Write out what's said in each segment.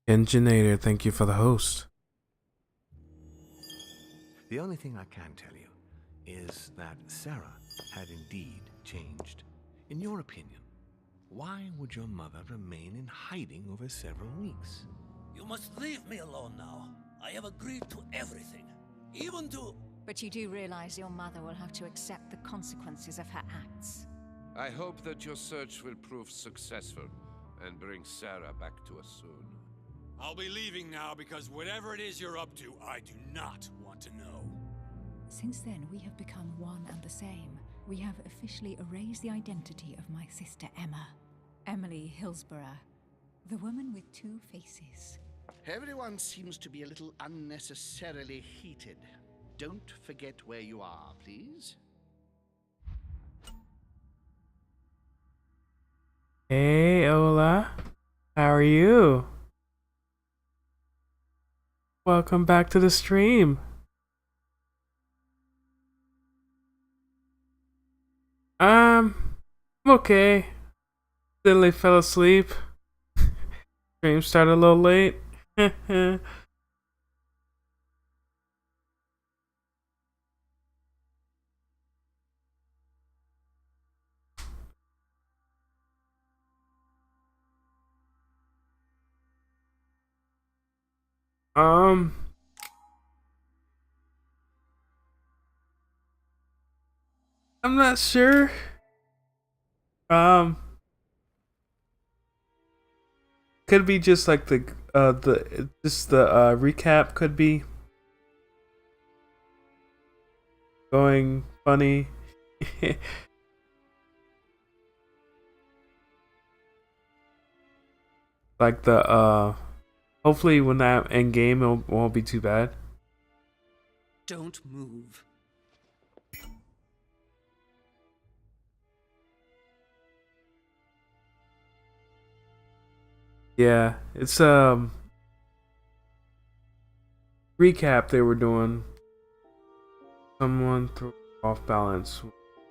Engineer, thank you for the host. The only thing I can tell you is that Sarah had indeed changed. In your opinion, why would your mother remain in hiding over several weeks? You must leave me alone now. I have agreed to everything. Even to... But you do realize your mother will have to accept the consequences of her acts. I hope that your search will prove successful and bring Sarah back to us soon. I'll be leaving now because whatever it is you're up to, I do not want to know. Since then, we have become one and the same. We have officially erased the identity of my sister Emma. Emily Hillsborough, the woman with two faces. Everyone seems to be a little unnecessarily heated. Don't forget where you are, please. Hey, Ola. How are you? Welcome back to the stream. I'm okay. Literally fell asleep. Stream started a little late. I'm not sure. Could be just like the recap could be going funny. Like the hopefully when that end game it won't be too bad. Don't move. Yeah, it's recap they were doing. Someone threw off balance.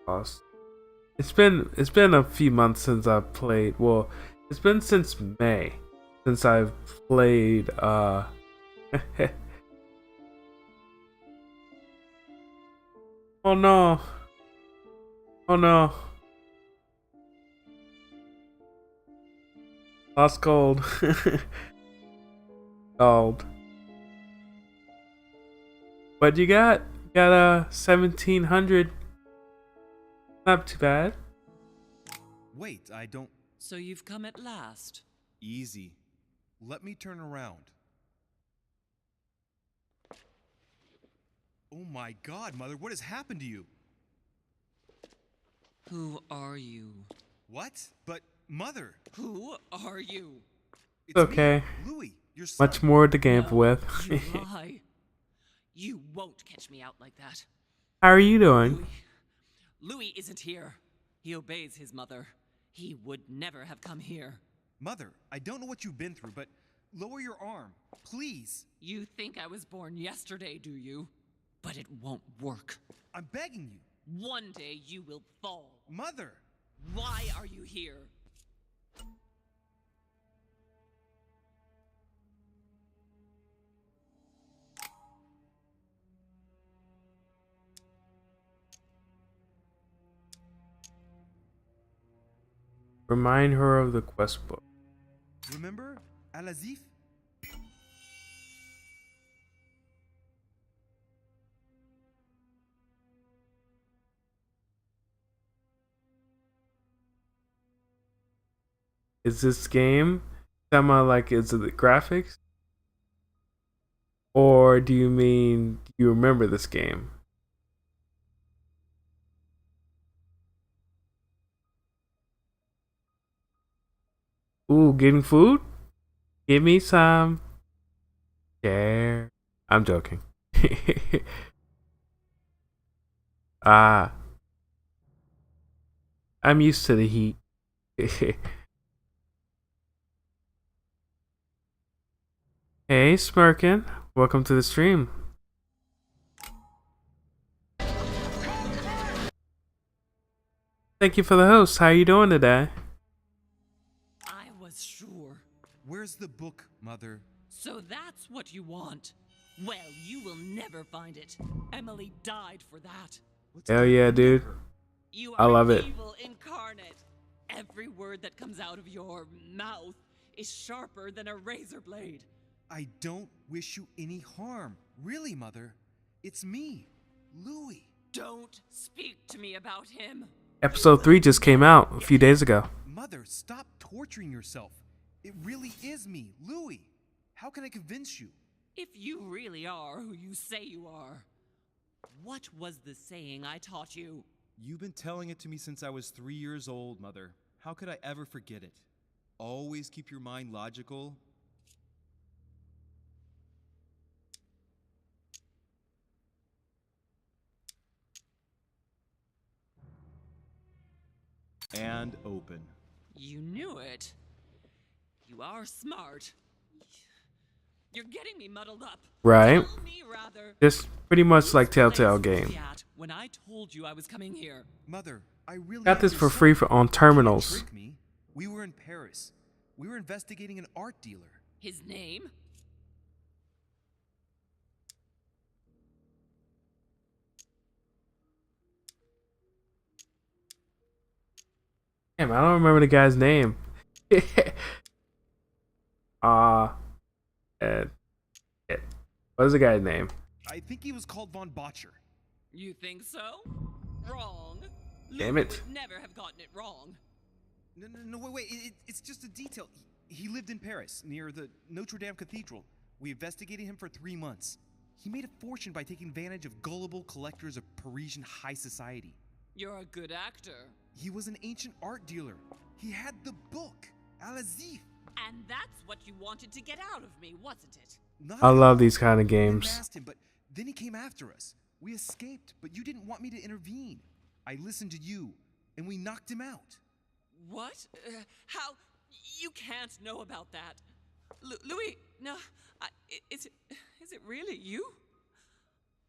Lost. It's been a few months since I've played. Well, it's been since May since I've played Oh no. Oh no. Lost gold. Gold. What you got? Got a 1700. Not too bad. Wait, I don't... So you've come at last. Easy. Let me turn around. Oh my god, Mother, what has happened to you? Who are you? What? But, Mother! Who are you? It's okay. Me, Louis, your son. Much more to gamble with. You lie. You won't catch me out like that. How are you doing? Louis isn't here. He obeys his mother. He would never have come here. Mother, I don't know what you've been through, but lower your arm, please. You think I was born yesterday, do you? But it won't work. I'm begging you. One day you will fall. Mother! Why are you here? Remind her of the quest book. Remember Al-Azif? Is this game semi like is it the graphics? Or do you mean you remember this game? Ooh, getting food? Give me some. Share. I'm joking. Ah. I'm used to the heat. Hey, Smirkin. Welcome to the stream. Thank you for the host. How you doing today? I was sure. Where's the book, Mother? So that's what you want. Well, you will never find it. Emily died for that. Hell yeah, dude. You I are love it. evil incarnate. Every word that comes out of your mouth is sharper than a razor blade. I don't wish you any harm. Really, Mother. It's me, Louis. Don't speak to me about him. Episode 3 just came out a few days ago. Mother, stop torturing yourself. It really is me, Louis. How can I convince you? If you really are who you say you are, what was the saying I taught you? You've been telling it to me since I was 3 years old, Mother. How could I ever forget it? Always keep your mind logical. And open. You knew it. You are smart. You're getting me muddled up. Right. Tell me rather. Just pretty much like Telltale Place was game. he at when I told you I was coming here. Mother, I really Got this for free on terminals. Trick me. We were in Paris. We were investigating an art dealer. His name? Damn, I don't remember the guy's name. What is the guy's name? I think he was called Von Botcher. You think so? Wrong. Damn Louis it. would never have gotten it wrong. No, wait. It's just a detail. He lived in Paris, near the Notre Dame Cathedral. We investigated him for 3 months. He made a fortune by taking advantage of gullible collectors of Parisian high society. You're a good actor. He was an ancient art dealer. He had the book, Al-Azif. And that's what you wanted to get out of me, wasn't it? I love these kind of We games. masked him, but then he came after us. We escaped, but you didn't want me to intervene. I listened to you, and we knocked him out. What? How? You can't know about that. Louis, no. Is it really you?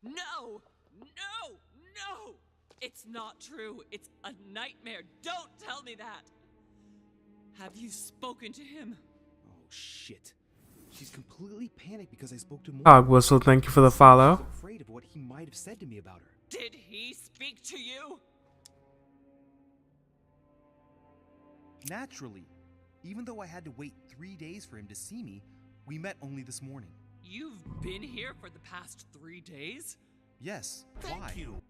No! It's not true. It's a nightmare. Don't tell me that. Have you spoken to him? Oh, shit. She's completely panicked because I spoke to Hog Whistle, thank you for the follow. I'm afraid of what he might have said to me about her. Did he speak to you? Naturally. Even though I had to wait 3 days for him to see me, we met only this morning. You've been here for the past 3 days? Yes. Thank Why? you.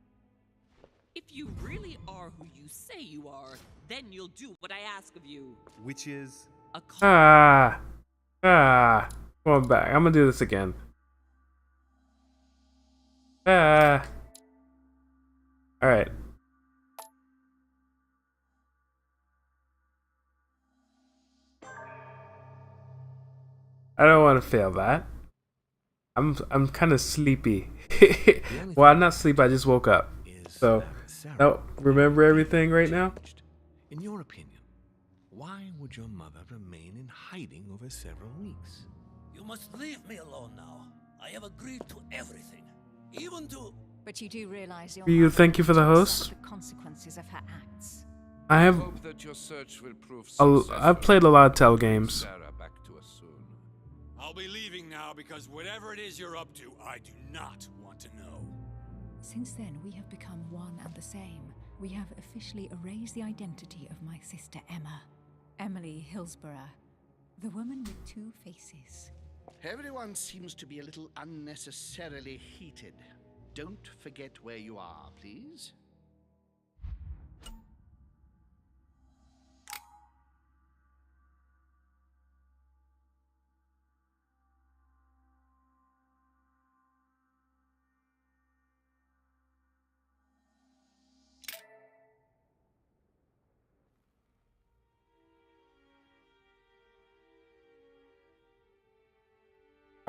If you really are who you say you are, then you'll do what I ask of you. Which is... A call. Come on back. I'm gonna do this again. Alright. I don't want to fail that. I'm kind of sleepy. Well, I'm not sleepy. I just woke up. So, no, remember everything right now? In your opinion, why would your mother remain in hiding over several weeks? You must leave me alone now. I have agreed to everything. Even to... But you do realize your You mother thank you for the will host. accept the consequences of her acts. I have. Hope that your search will prove I've played a lot of Tell games. Sarah back to us soon. I'll be leaving now because whatever it is you're up to, I do not want to know. Since then, we have become one and the same. We have officially erased the identity of my sister Emma. Emily Hillsborough, the woman with 2 faces. Everyone seems to be a little unnecessarily heated. Don't forget where you are, please.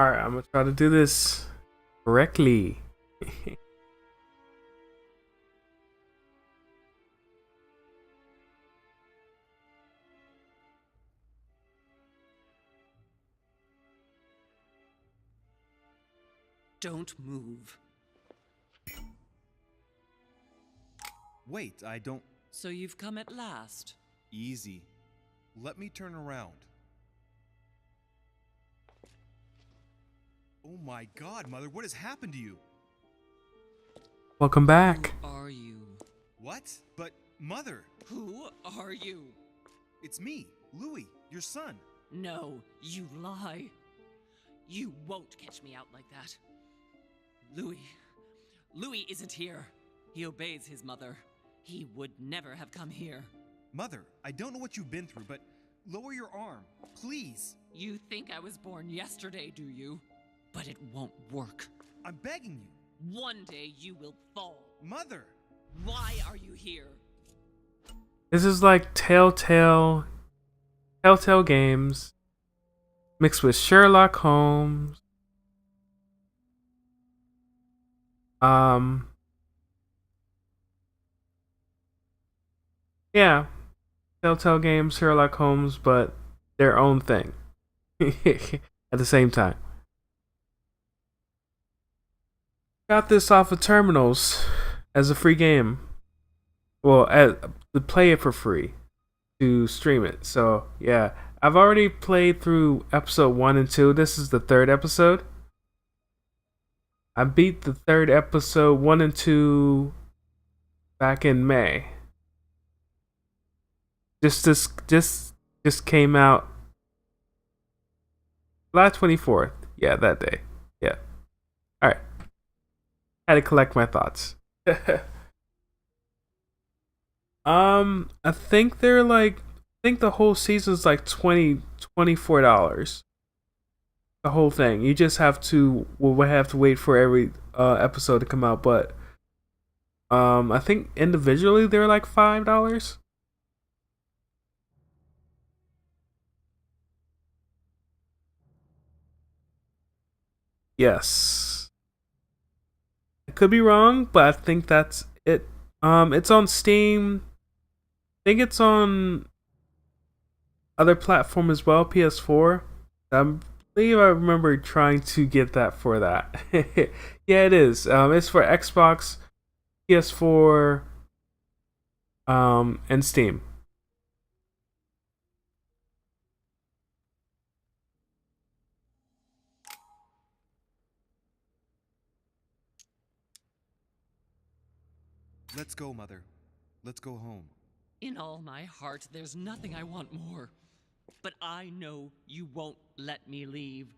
Alright, I'm gonna try to do this correctly. Don't move. Wait, I don't So you've come at last. Easy. Let me turn around. Oh my god, Mother, what has happened to you? Welcome back. Who are you? What? But, Mother, Who are you? it's me, Louis, your son. No, you lie. You won't catch me out like that. Louis isn't here. He obeys his mother. He would never have come here. Mother, I don't know what you've been through, but lower your arm, please. You think I was born yesterday, do you? But it won't work. I'm begging you. One day you will fall. Mother! Why are you here? This is like Telltale games mixed with Sherlock Holmes. Yeah, Telltale games, Sherlock Holmes, but their own thing at the same time. Got this off of Terminals as a free game. Well, to play it for free, to stream it. So yeah, I've already played through episode 1 and 2. This is the 3rd episode. I beat the 3rd episode 1 and 2 back in May. Just came out July 24th. Yeah, that day. Yeah. All right. Had to collect my thoughts. I think the whole season's like $24. The whole thing. You just have to wait for every episode to come out, but I think individually they're like $5. Yes. I could be wrong, but I think that's it. It's on Steam. I think it's on other platform as well, PS4. I believe I remember trying to get that for that. Yeah, it is. It's for Xbox, PS4, and Steam. Let's go, Mother. Let's go home. In all my heart, there's nothing I want more. But I know you won't let me leave.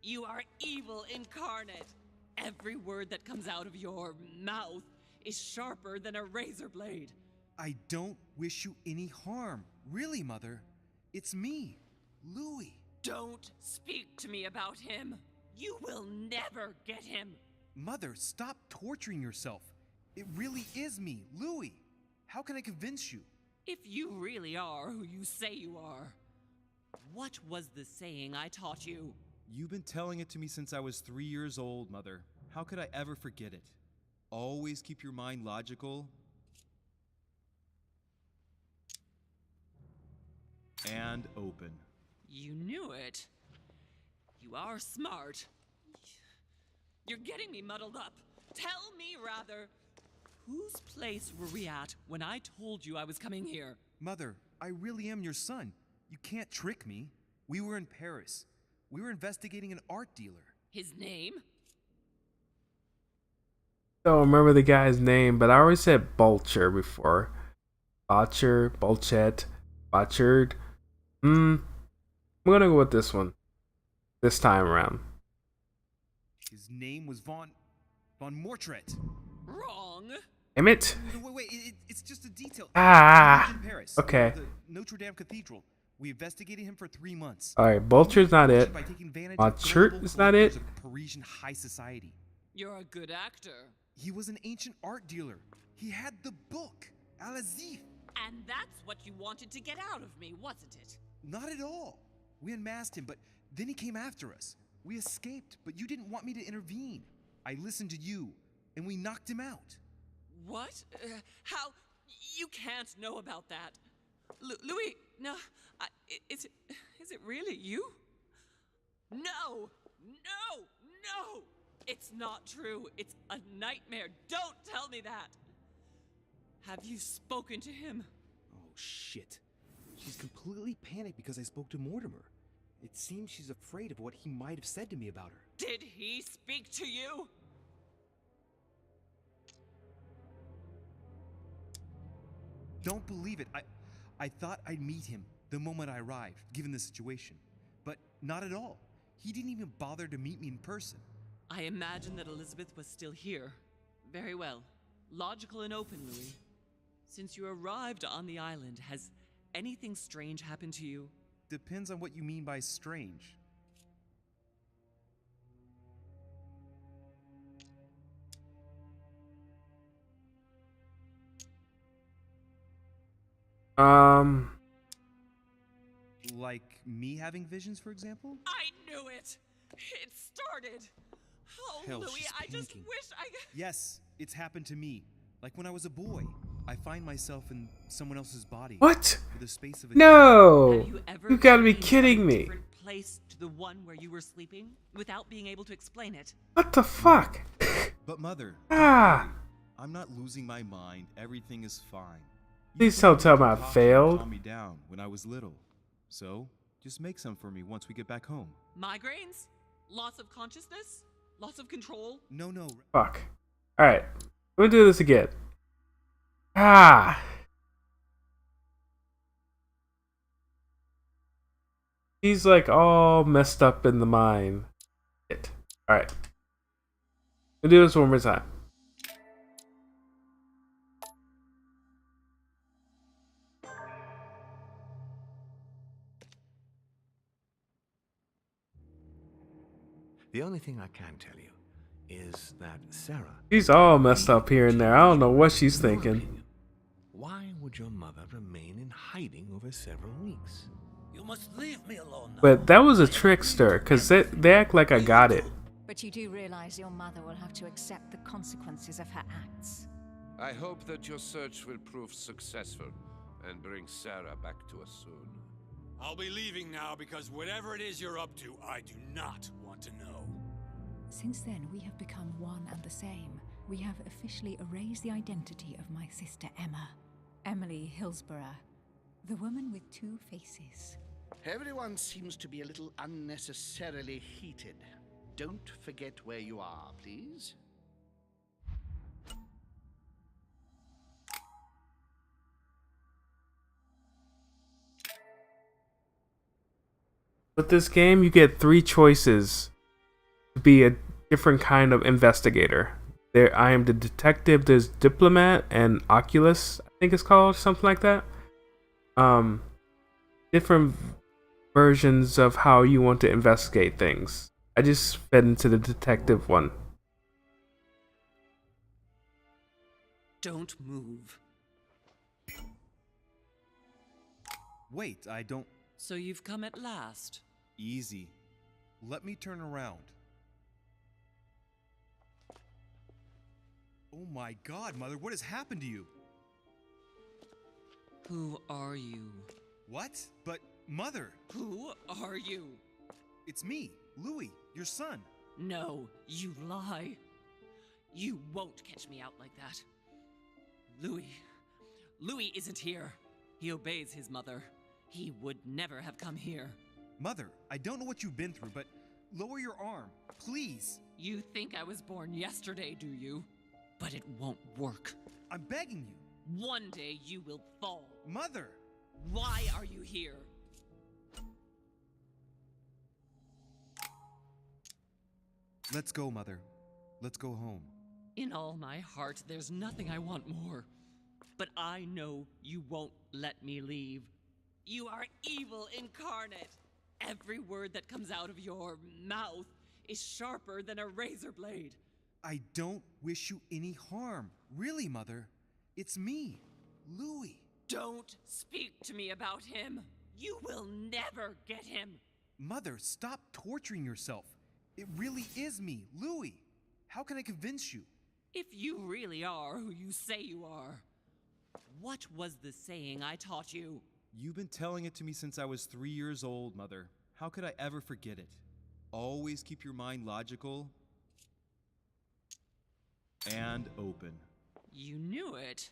You are evil incarnate. Every word that comes out of your mouth is sharper than a razor blade. I don't wish you any harm. Really, Mother. It's me, Louis. Don't speak to me about him. You will never get him. Mother, stop torturing yourself. It really is me, Louis. How can I convince you? If you really are who you say you are, what was the saying I taught you? You've been telling it to me since I was 3 years old, Mother. How could I ever forget it? Always keep your mind logical and open. You knew it. You are smart. You're getting me muddled up. Tell me, rather, whose place were we at when I told you I was coming here? Mother, I really am your son. You can't trick me. We were in Paris. We were investigating an art dealer. His name? Don't remember the guy's name, but I already said Bulcher before. Botcher, Bulchet, Botchard. I'm gonna go with this one. This time around. His name was Von Mortret. Wrong. Damn it. No, wait, it's just a detail. Ah. He lived in Paris. Okay. The Notre Dame Cathedral. We investigated him for 3 months. All right, Bulcher's not it. By taking advantage My of shirt global is not it. collectors of Parisian high society. You're a good actor. He was an ancient art dealer. He had the book, Al-Azif. And that's what you wanted to get out of me, wasn't it? Not at all. We unmasked him, but then he came after us. We escaped, but you didn't want me to intervene. I listened to you, and we knocked him out. What? How? You can't know about that. Louis, no. Is it really you? No! No! No! It's not true. It's a nightmare. Don't tell me that. Have you spoken to him? Oh, shit. She's completely panicked because I spoke to Mortimer. It seems she's afraid of what he might have said to me about her. Did he speak to you? Don't believe it. I thought I'd meet him the moment I arrived, given the situation. But not at all. He didn't even bother to meet me in person. I imagine that Elizabeth was still here. Very well. Logical and open, Louis. Since you arrived on the island, has anything strange happened to you? Depends on what you mean by strange. Like me having visions, for example? I knew it! It started! Oh, Hell, Louis, she's I just panicking. wish I... Yes, it's happened to me. Like when I was a boy. I find myself in someone else's body. What? For the space of a No! Have you ever You gotta be changed kidding from a me. different place to the one where you were sleeping without being able to explain it? What the fuck? But Mother, Ah! I'm not losing my mind. Everything is fine. Please don't tell me I failed. Calm me down when I was little. So, just make some for me once we get back home. Migraines? Loss of consciousness? Loss of control? No. Fuck. Alright. Let me do this again. Ah! He's like all messed up in the mind. Shit. Alright. We'll do this one more time. The only thing I can tell you is that Sarah... She's all messed up here and there. I don't know what she's In your thinking. opinion, why would your mother remain in hiding over several weeks? You must leave me alone now. But that was a trickster, because they act like I got it. But you do realize your mother will have to accept the consequences of her acts. I hope that your search will prove successful and bring Sarah back to us soon. I'll be leaving now because whatever it is you're up to, I do not want to know. Since then, we have become one and the same. We have officially erased the identity of my sister Emma. Emily Hillsborough, the woman with two faces. Everyone seems to be a little unnecessarily heated. Don't forget where you are, please. With this game, you get 3 choices to be a different kind of investigator. There, I am the detective. There's diplomat and Oculus, I think it's called, something like that. Different versions of how you want to investigate things. I just fed into the detective one. Don't move. Wait, I don't... So you've come at last. Easy. Let me turn around. Oh my god, Mother, what has happened to you? Who are you? What? But, Mother! Who are you? It's me, Louis, your son. No, you lie. You won't catch me out like that. Louis isn't here. He obeys his mother. He would never have come here. Mother, I don't know what you've been through, but lower your arm, please. You think I was born yesterday, do you? But it won't work. I'm begging you. One day you will fall. Mother! Why are you here? Let's go, Mother. Let's go home. In all my heart, there's nothing I want more. But I know you won't let me leave. You are evil incarnate. Every word that comes out of your mouth is sharper than a razor blade. I don't wish you any harm. Really, Mother. It's me, Louis. Don't speak to me about him. You will never get him. Mother, stop torturing yourself. It really is me, Louis. How can I convince you? If you really are who you say you are, what was the saying I taught you? You've been telling it to me since I was 3 years old, Mother. How could I ever forget it? Always keep your mind logical and open. You knew it.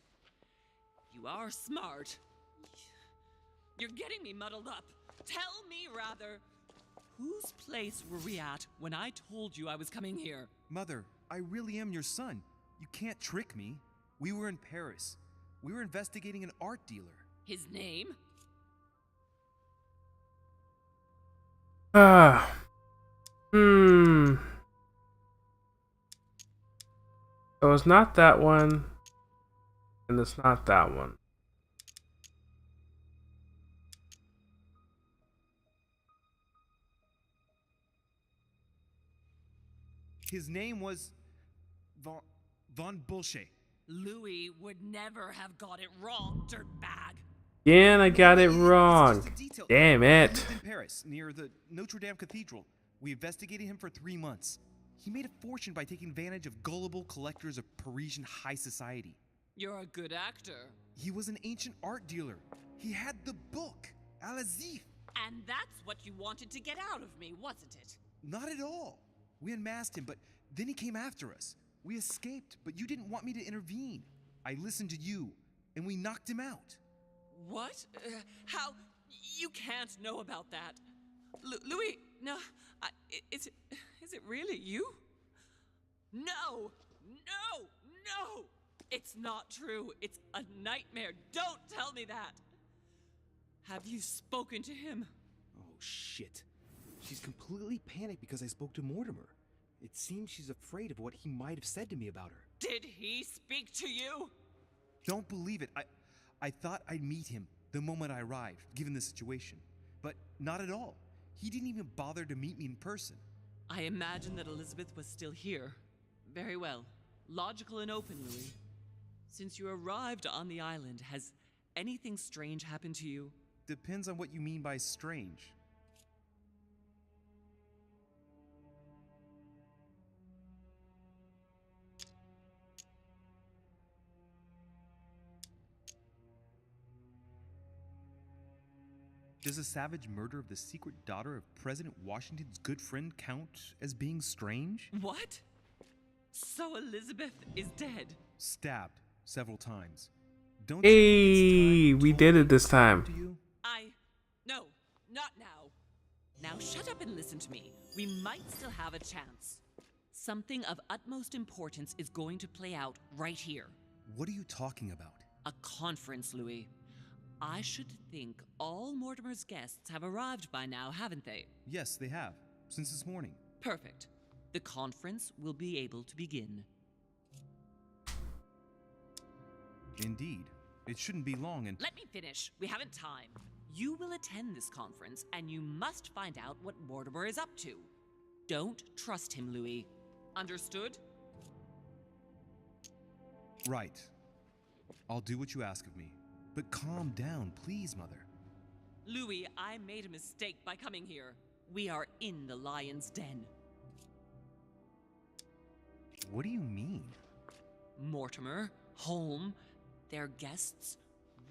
You are smart. You're getting me muddled up. Tell me, rather, whose place were we at when I told you I was coming here? Mother, I really am your son. You can't trick me. We were in Paris. We were investigating an art dealer. His name? So it's not that one, and it's not that one. His name was Von Bullshit. Louis would never have got it wrong, dirtbag. Again, I got it It's wrong. just a detail. Damn He it. lived in Paris, near the Notre Dame Cathedral. We investigated him for 3 months. He made a fortune by taking advantage of gullible collectors of Parisian high society. You're a good actor. He was an ancient art dealer. He had the book, Al-Azif. And that's what you wanted to get out of me, wasn't it? Not at all. We unmasked him, but then he came after us. We escaped, but you didn't want me to intervene. I listened to you, and we knocked him out. What? How? You can't know about that. Louis, no. Is it really you? No! No! No! It's not true. It's a nightmare. Don't tell me that. Have you spoken to him? Oh, shit. She's completely panicked because I spoke to Mortimer. It seems she's afraid of what he might have said to me about her. Did he speak to you? Don't believe it. I thought I'd meet him the moment I arrived, given the situation. But not at all. He didn't even bother to meet me in person. I imagine that Elizabeth was still here. Very well. Logical and open, Louis. Since you arrived on the island, has anything strange happened to you? Depends on what you mean by strange. Does a savage murder of the secret daughter of President Washington's good friend count as being strange? What? So Elizabeth is dead? Stabbed several times. Don't Hey, you think we did it this time. No, not now. Now shut up and listen to me. We might still have a chance. Something of utmost importance is going to play out right here. What are you talking about? A conference, Louis. I should think all Mortimer's guests have arrived by now, haven't they? Yes, they have. Since this morning. Perfect. The conference will be able to begin. Indeed. It shouldn't be long and— Let me finish. We haven't time. You will attend this conference, and you must find out what Mortimer is up to. Don't trust him, Louis. Understood? Right. I'll do what you ask of me. But calm down, please, Mother. Louis, I made a mistake by coming here. We are in the lion's den. What do you mean? Mortimer, Holm, their guests.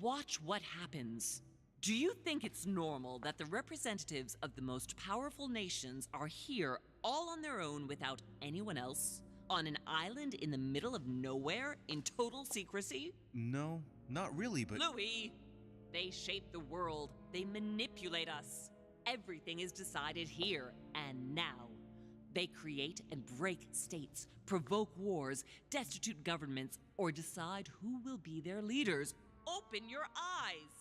Watch what happens. Do you think it's normal that the representatives of the most powerful nations are here all on their own without anyone else? On an island in the middle of nowhere in total secrecy? No, not really, but— Louis! They shape the world. They manipulate us. Everything is decided here and now. They create and break states, provoke wars, destitute governments, or decide who will be their leaders. Open your eyes!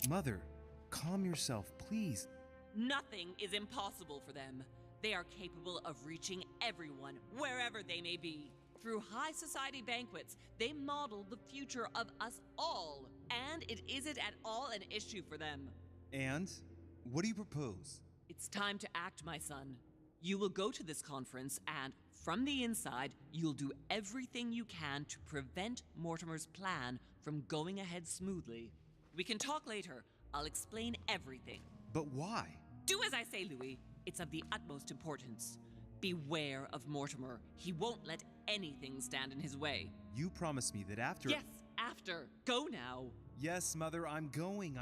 Mother, calm yourself, please. Nothing is impossible for them. They are capable of reaching everyone, wherever they may be. Through high society banquets, they model the future of us all. And it isn't at all an issue for them. And? What do you propose? It's time to act, my son. You will go to this conference, and from the inside, you'll do everything you can to prevent Mortimer's plan from going ahead smoothly. We can talk later. I'll explain everything. But why? Do as I say, Louis. It's of the utmost importance. Beware of Mortimer. He won't let anything stand in his way. You promised me that after— Yes, after. Go now. Yes, Mother, I'm going.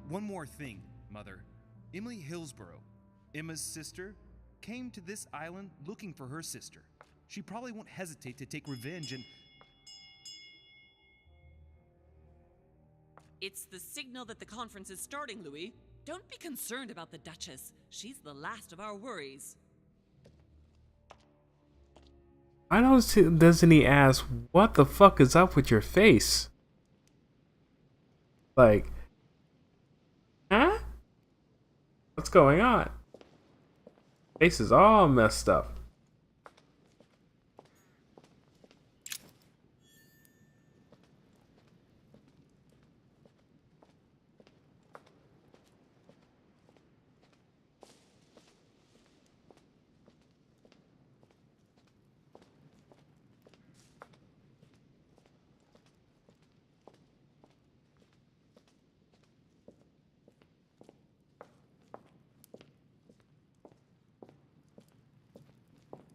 One more thing, Mother. Emily Hillsborough, Emma's sister, came to this island looking for her sister. She probably won't hesitate to take revenge and... It's the signal that the conference is starting, Louis. Don't be concerned about the Duchess. She's the last of our worries. I doesn't he ask, what the fuck is up with your face? Like, huh? What's going on? Face is all messed up.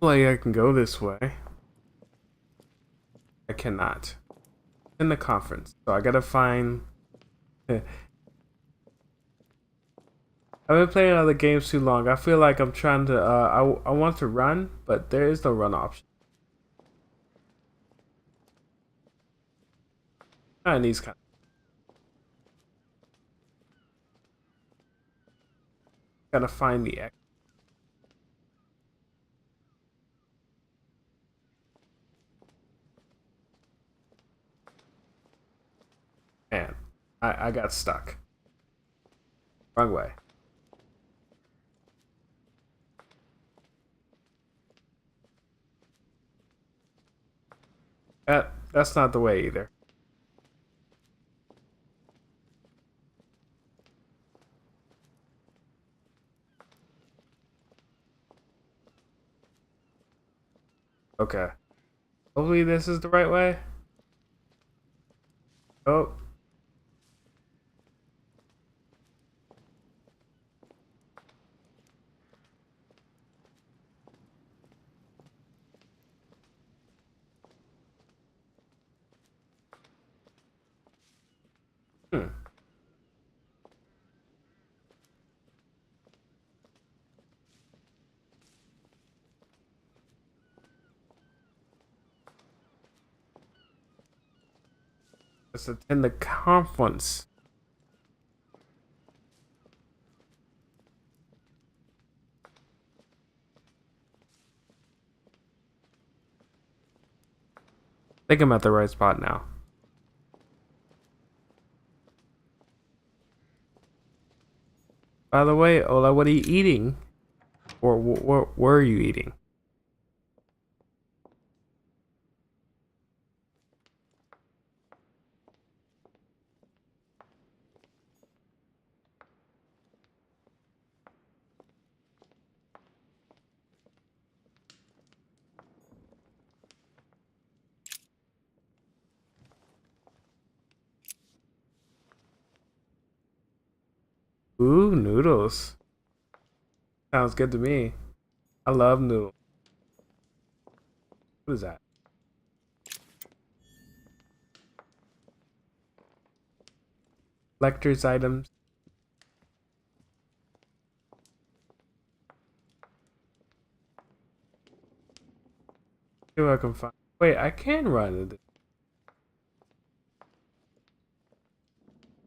Like I can go this way. I cannot. In the conference. So I gotta find... I've been playing other games too long. I feel like I'm trying to... I want to run, but there is no run option. Not in these kind. Gotta find the X. Man, I got stuck. Wrong way. That's not the way either. Okay. Hopefully this is the right way. Oh. Let's attend the conference. I think I'm at the right spot now. By the way, Ola, what are you eating? Or what were you eating? Ooh, noodles. Sounds good to me. I love noodles. What is that? Collector's items. See what I can find. Wait, I can run.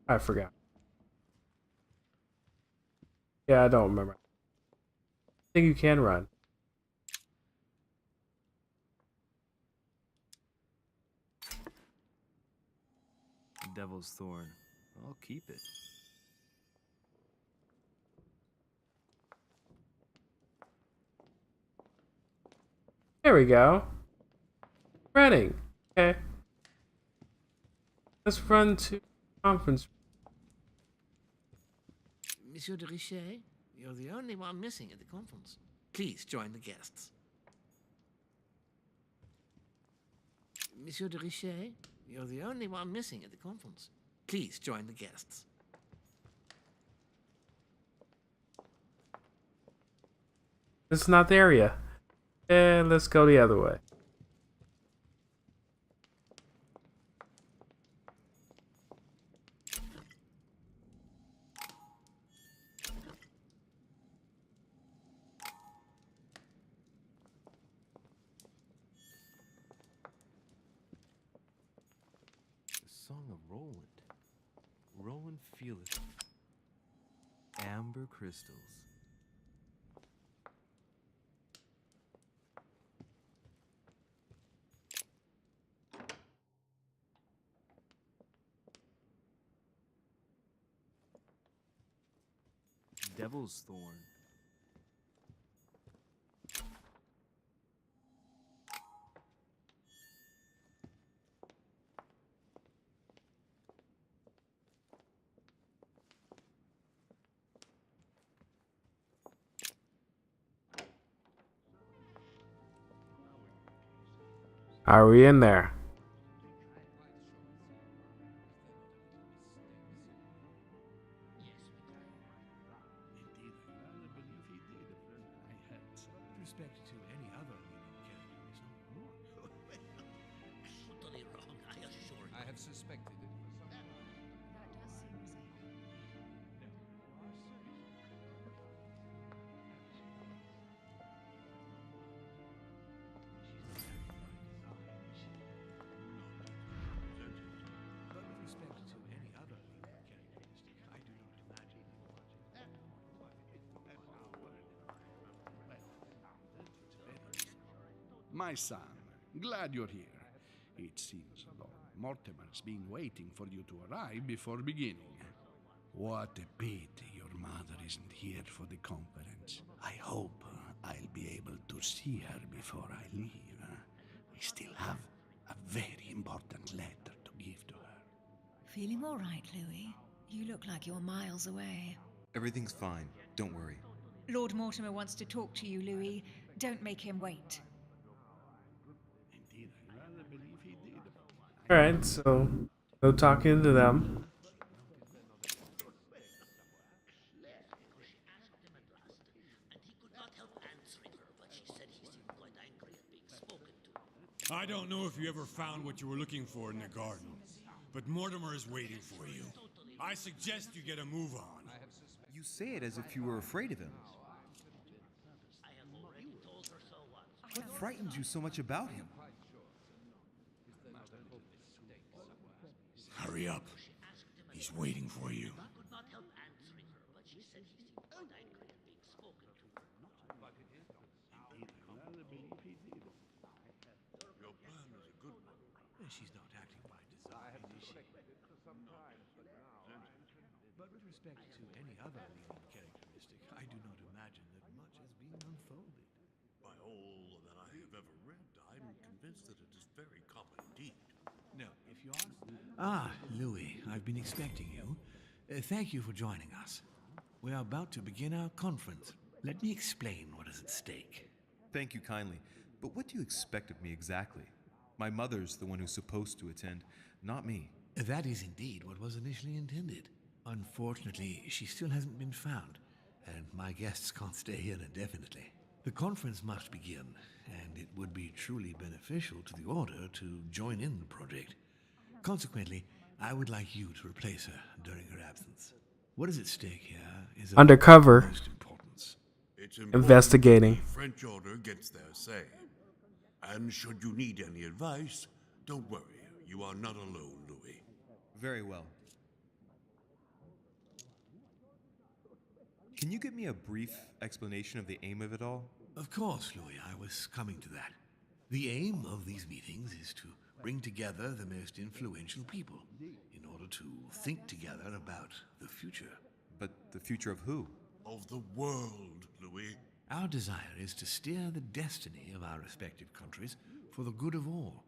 I forgot. Yeah, I don't remember. I think you can run. Devil's Thorn. I'll keep it. There we go. Running. Okay. Let's run to conference. Monsieur de Richet, you're the only one missing at the conference. Please join the guests. Monsieur de Richet, you're the only one missing at the conference. Please join the guests. This is not the area. And let's go the other way. Song of Roland. Roland Feeleth. Amber crystals. Devil's Thorn. Are we in there? Respect to any other leading character, Totally wrong, I assure you. I have suspected it. But with respect to any other leading characteristic, I do not imagine My son, glad you're here. It seems Lord Mortimer's been waiting for you to arrive before beginning. What a pity your mother isn't here for the conference. I hope I'll be able to see her before I leave. We still have a very important letter to give to her. Feeling all right, Louis? You look like you're miles away. Everything's fine. Don't worry. Lord Mortimer wants to talk to you, Louis. Don't make him wait. Indeed, I rather believe he did. Alright, so go talking to them. I don't know if you ever found what you were looking for in the garden, but Mortimer is waiting for you. I suggest you get a move on. You say it as if you were afraid of him. What frightens you so much about him? Hurry up. He's waiting for you. she's not acting by design, is she? But with respect to any other leading characteristic, I do not imagine that much has been unfolded. By all that I have ever read, I'm convinced that it is very common indeed. No, if you ask... Ah, Louis, I've been expecting you. Thank you for joining us. We are about to begin our conference. Let me explain what is at stake. Thank you kindly, but what do you expect of me exactly? My mother's the one who's supposed to attend, not me. That is indeed what was initially intended. Unfortunately, she still hasn't been found, and my guests can't stay here indefinitely. The conference must begin, and it would be truly beneficial to the Order to join in the project. Consequently, I would like you to replace her during her absence. What is at stake here is of Undercover. utmost importance. It's important Investigating. the French Order gets their say. And should you need any advice, don't worry. You are not alone, Louis. Very well. Can you give me a brief explanation of the aim of it all? Of course, Louis, I was coming to that. The aim of these meetings is to bring together the most influential people in order to think together about the future. But the future of who? Of the world, Louis. Our desire is to steer the destiny of our respective countries for the good of all,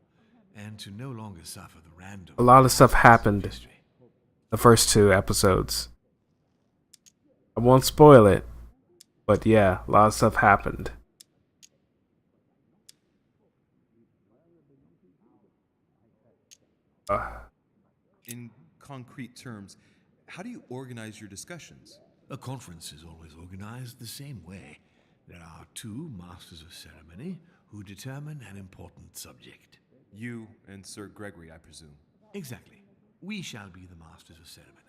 and to no longer suffer the random... A lot of stuff happened the first 2 episodes. I won't spoil it, but yeah, a lot of stuff happened. In concrete terms, how do you organize your discussions? A conference is always organized the same way. There are 2 masters of ceremony who determine an important subject. You and Sir Gregory, I presume. Exactly. We shall be the masters of ceremony.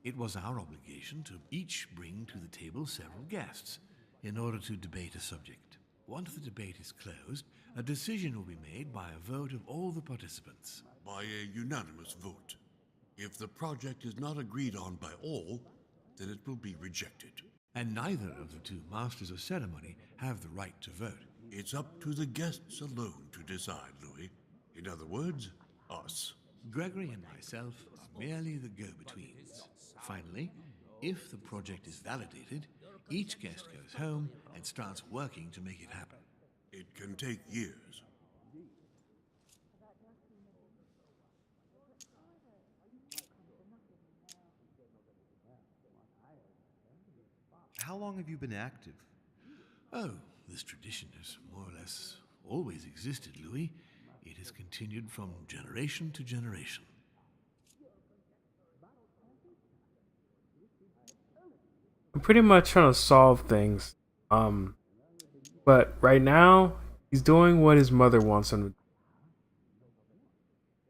It was our obligation to each bring to the table several guests in order to debate a subject. Once the debate is closed, a decision will be made by a vote of all the participants. By a unanimous vote. If the project is not agreed on by all, then it will be rejected. And neither of the two masters of ceremony have the right to vote. It's up to the guests alone to decide, Louis. In other words, us. Gregory and myself are merely the go-betweens. Finally, if the project is validated, each guest goes home and starts working to make it happen. It can take years. How long have you been active? Oh, this tradition has more or less always existed, Louis. It has continued from generation to generation. I'm pretty much trying to solve things. But right now, he's doing what his mother wants him to do.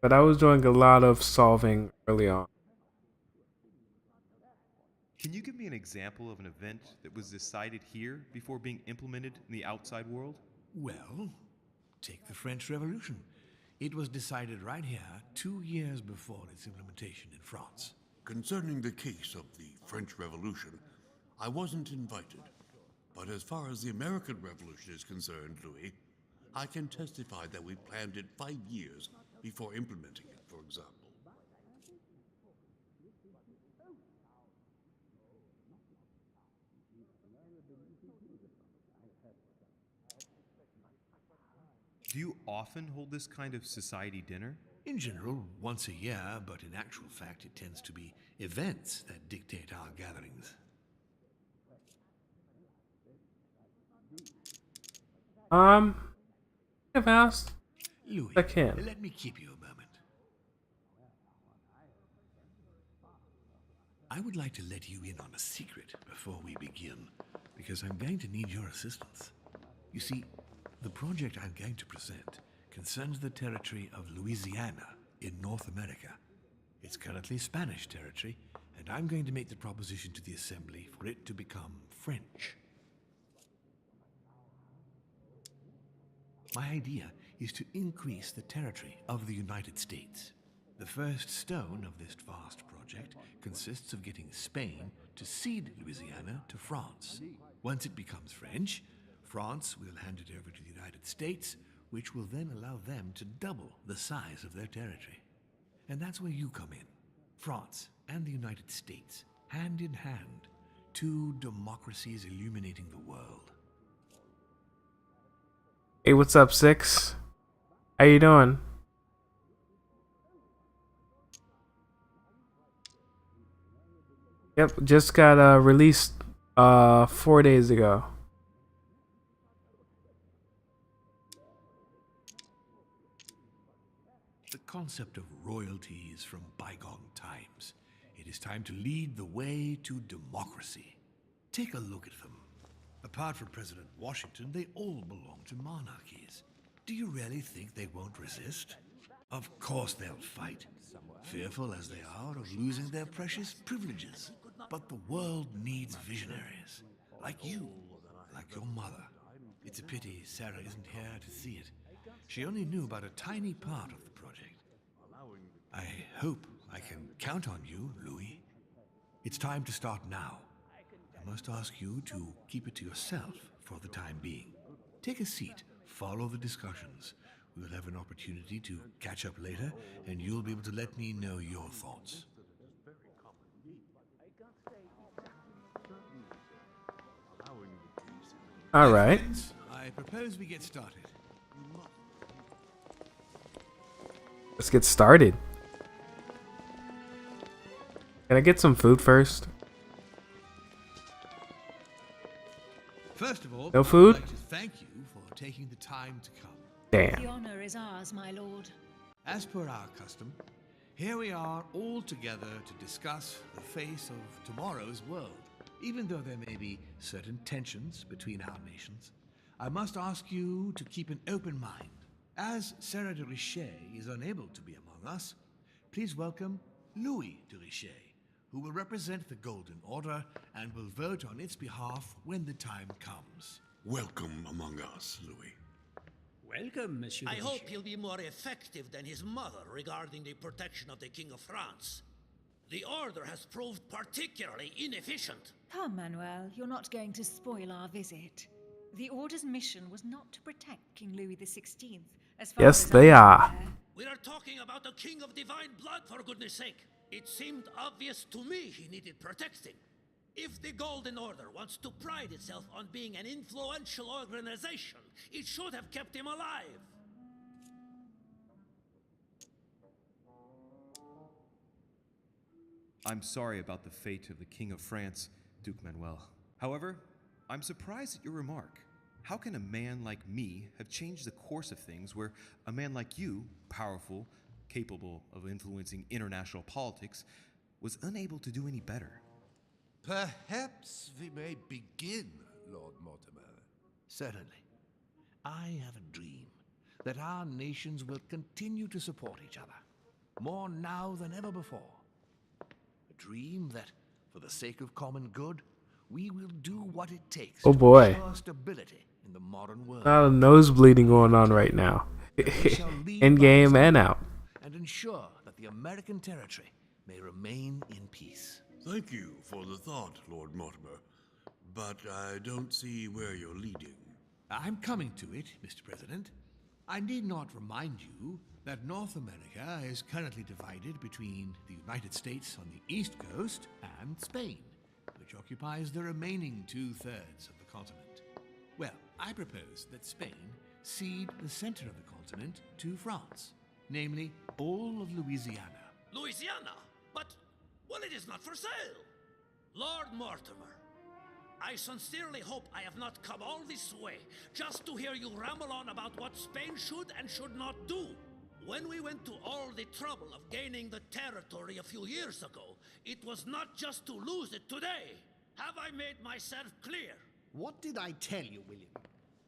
But I was doing a lot of solving early on. Can you give me an example of an event that was decided here before being implemented in the outside world? Well, take the French Revolution. It was decided right here 2 years before its implementation in France. Concerning the case of the French Revolution, I wasn't invited. But as far as the American Revolution is concerned, Louis, I can testify that we planned it 5 years before implementing it, for example. Do you often hold this kind of society dinner? In general, once a year, but in actual fact, it tends to be events that dictate our gatherings. I've asked. Louis, I can. let me keep you a moment. I would like to let you in on a secret before we begin, because I'm going to need your assistance. You see, the project I'm going to present concerns the territory of Louisiana in North America. It's currently Spanish territory, and I'm going to make the proposition to the Assembly for it to become French. My idea is to increase the territory of the United States. The first stone of this vast project consists of getting Spain to cede Louisiana to France. Once it becomes French, France will hand it over to the United States, which will then allow them to double the size of their territory. And that's where you come in. France and the United States, hand in hand, two democracies illuminating the world. Hey, what's up, Six? How you doing? Yep, just got released 4 days ago. The concept of royalty is from bygone times. It is time to lead the way to democracy. Take a look at them. Apart from President Washington, they all belong to monarchies. Do you really think they won't resist? Of course they'll fight, fearful as they are of losing their precious privileges. But the world needs visionaries, like you, like your mother. It's a pity Sarah isn't here to see it. She only knew about a tiny part of the project. I hope I can count on you, Louis. It's time to start now. I must ask you to keep it to yourself for the time being. Take a seat, follow the discussions. We'll have an opportunity to catch up later, and you'll be able to let me know your thoughts. All right. I propose we get started. Let's get started. Can I get some food first? First of all, no food? I'd like to thank you for taking the time to come. Damn. The honor is ours, my lord. As per our custom, here we are all together to discuss the face of tomorrow's world. Even though there may be certain tensions between our nations, I must ask you to keep an open mind. As Sarah de Richet is unable to be among us, please welcome Louis de Richet, who will represent the Golden Order and will vote on its behalf when the time comes. Welcome among us, Louis. Welcome, Monsieur. I hope he'll be more effective than his mother regarding the protection of the King of France. The Order has proved particularly inefficient. Come, Manuel, you're not going to spoil our visit. The Order's mission was not to protect King Louis XVI, as far Yes, as they I'm are. aware. We are talking about a king of divine blood, for goodness sake. It seemed obvious to me he needed protecting. If the Golden Order wants to pride itself on being an influential organization, it should have kept him alive. I'm sorry about the fate of the King of France, Duke Manuel. However, I'm surprised at your remark. How can a man like me have changed the course of things where a man like you, powerful, capable of influencing international politics, was unable to do any better? Perhaps we may begin, Lord Mortimer. Certainly. I have a dream that our nations will continue to support each other, more now than ever before. A dream that, for the sake of common good, we will do what it takes Oh to boy. ensure stability in the modern world. A lot of nose bleeding going on right now. We shall lead In by game and example out. and ensure that the American territory may remain in peace. Thank you for the thought, Lord Mortimer. But I don't see where you're leading. I'm coming to it, Mr. President. I need not remind you that North America is currently divided between the United States on the east coast and Spain, which occupies the remaining 2/3 of the continent. Well, I propose that Spain cede the center of the continent to France, namely all of Louisiana. Louisiana? But, well, it is not for sale. Lord Mortimer, I sincerely hope I have not come all this way just to hear you ramble on about what Spain should and should not do. When we went to all the trouble of gaining the territory a few years ago, it was not just to lose it today. Have I made myself clear? What did I tell you, William?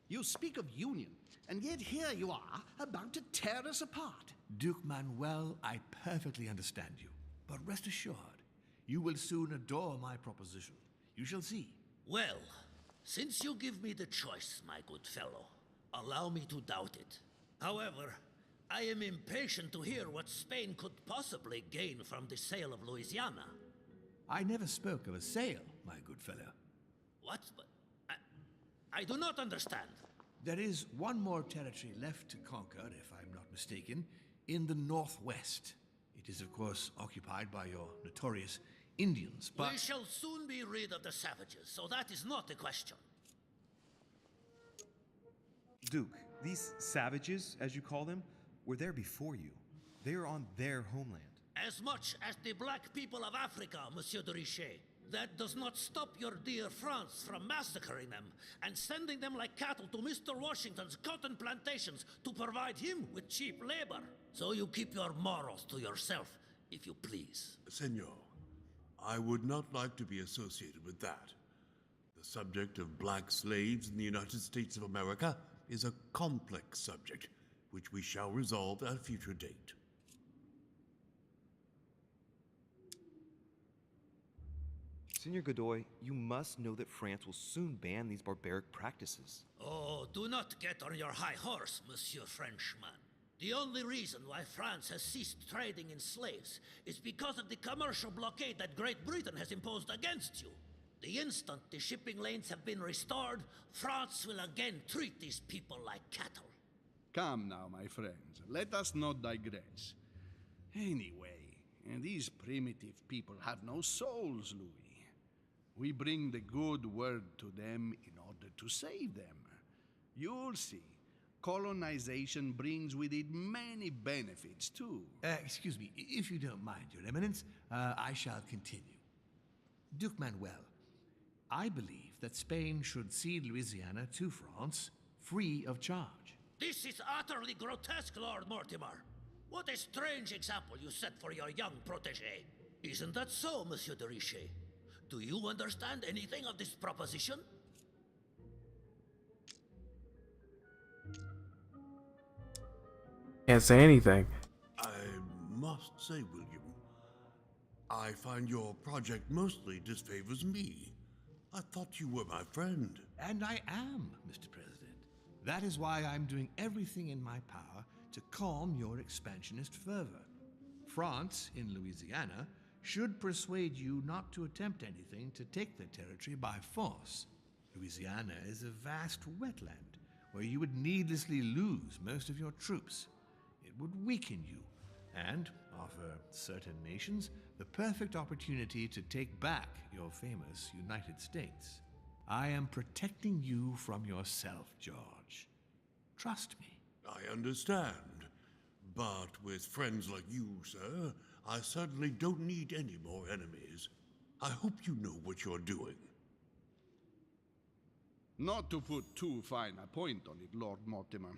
You speak of union, and yet here you are, about to tear us apart. Duke Manuel, I perfectly understand you. But rest assured, you will soon adore my proposition. You shall see. Well, since you give me the choice, my good fellow, allow me to doubt it. However, I am impatient to hear what Spain could possibly gain from the sale of Louisiana. I never spoke of a sale, my good fellow. What? I do not understand. There is one more territory left to conquer, if I'm not mistaken, in the northwest. It is, of course, occupied by your notorious Indians, but... We shall soon be rid of the savages, so that is not a question. Duke, these savages, as you call them, were there before you. They are on their homeland. As much as the black people of Africa, Monsieur de Richet. That does not stop your dear France from massacring them and sending them like cattle to Mr. Washington's cotton plantations to provide him with cheap labor. So you keep your morals to yourself, if you please. Senor, I would not like to be associated with that. The subject of black slaves in the United States of America is a complex subject, which we shall resolve at a future date. Senor Godoy, you must know that France will soon ban these barbaric practices. Oh, do not get on your high horse, Monsieur Frenchman. The only reason why France has ceased trading in slaves is because of the commercial blockade that Great Britain has imposed against you. The instant the shipping lanes have been restored, France will again treat these people like cattle. Come now, my friends, let us not digress. Anyway, these primitive people have no souls, Louis. We bring the good word to them in order to save them. You'll see. Colonization brings with it many benefits, too. Excuse me, if you don't mind, Your Eminence, I shall continue. Duke Manuel, I believe that Spain should cede Louisiana to France free of charge. This is utterly grotesque, Lord Mortimer. What a strange example you set for your young protégé. Isn't that so, Monsieur de Richet? Do you understand anything of this proposition? Can't say anything. I must say, William, I find your project mostly disfavors me. I thought you were my friend. And I am, Mr. President. That is why I'm doing everything in my power to calm your expansionist fervor. France, in Louisiana, should persuade you not to attempt anything to take the territory by force. Louisiana is a vast wetland where you would needlessly lose most of your troops. It would weaken you and offer certain nations the perfect opportunity to take back your famous United States. I am protecting you from yourself, George. Trust me. I understand. But with friends like you, sir, I certainly don't need any more enemies. I hope you know what you're doing. Not to put too fine a point on it, Lord Mortimer,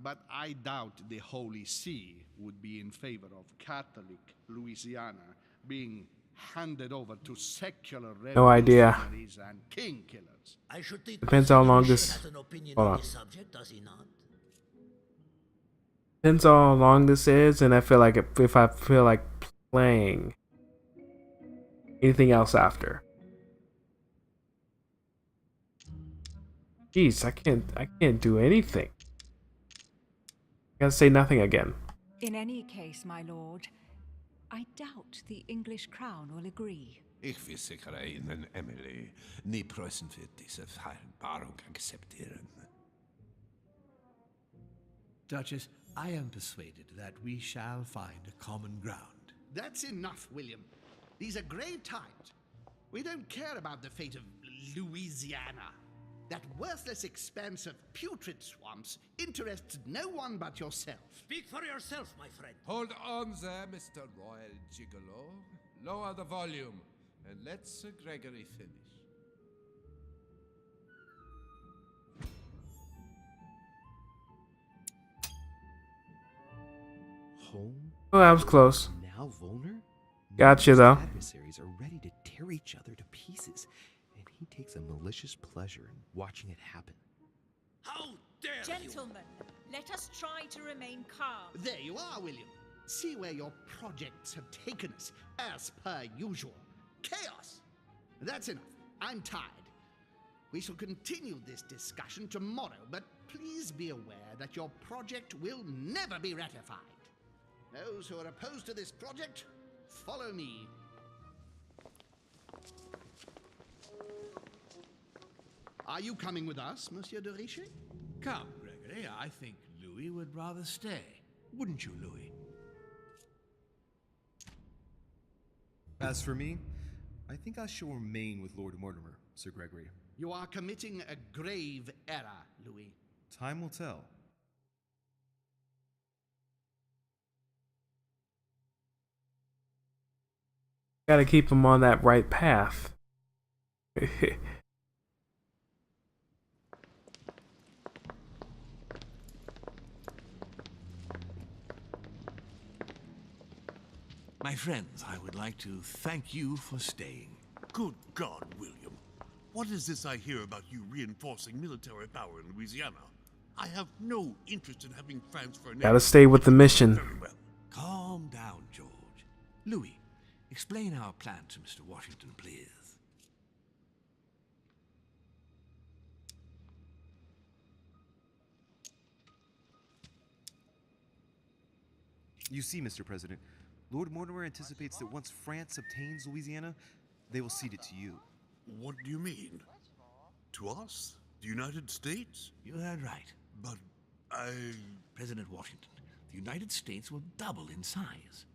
but I doubt the Holy See would be in favor of Catholic Louisiana being handed over to secular No idea. revolutionaries and king killers. I should think Depends how long Mr. this. has an opinion Hold on on. this subject, does he not? Depends how long this is, and I feel like if I feel like playing anything else after. Jeez, I can't do anything. I gotta say nothing again. In any case, my lord, I doubt the English crown will agree. Ich versichere Ihnen, Emily, nie Preußen wird diese Vereinbarung akzeptieren. Duchess, I am persuaded that we shall find a common ground. That's enough, William. These are grave times. We don't care about the fate of Louisiana. That worthless expanse of putrid swamps interests no one but yourself. Speak for yourself, my friend. Hold on there, Mr. Royal Gigolo. Lower the volume, and let Sir Gregory finish. Home? Oh, that was close. Now Volner? Gotcha, His though. adversaries are ready to tear each other to pieces, and he takes a malicious pleasure in watching it happen. How dare Gentlemen, let us try to remain calm. There you are, William. See where your projects have taken us, as per usual. Chaos! That's enough. I'm tired. We shall continue this discussion tomorrow, but please be aware that your project will never be ratified. Those who are opposed to this project, follow me. Are you coming with us, Monsieur de Richet? Come, Gregory, I think Louis would rather stay. Wouldn't you, Louis? As for me, I think I shall remain with Lord Mortimer, Sir Gregory. You are committing a grave error, Louis. Time will tell. Gotta keep him on that right path. My friends, I would like to thank you for staying. Good God, William. What is this I hear about you reinforcing military power in Louisiana? I have no interest in having France for a Gotta stay with the mission. Very well. Calm down, George. Louis, explain our plan to Mr. Washington, please. You see, Mr. President, Lord Mortimer anticipates that once France obtains Louisiana, they will cede it to you. What do you mean? To us? The United States? You heard right. But President Washington, the United States will double in size.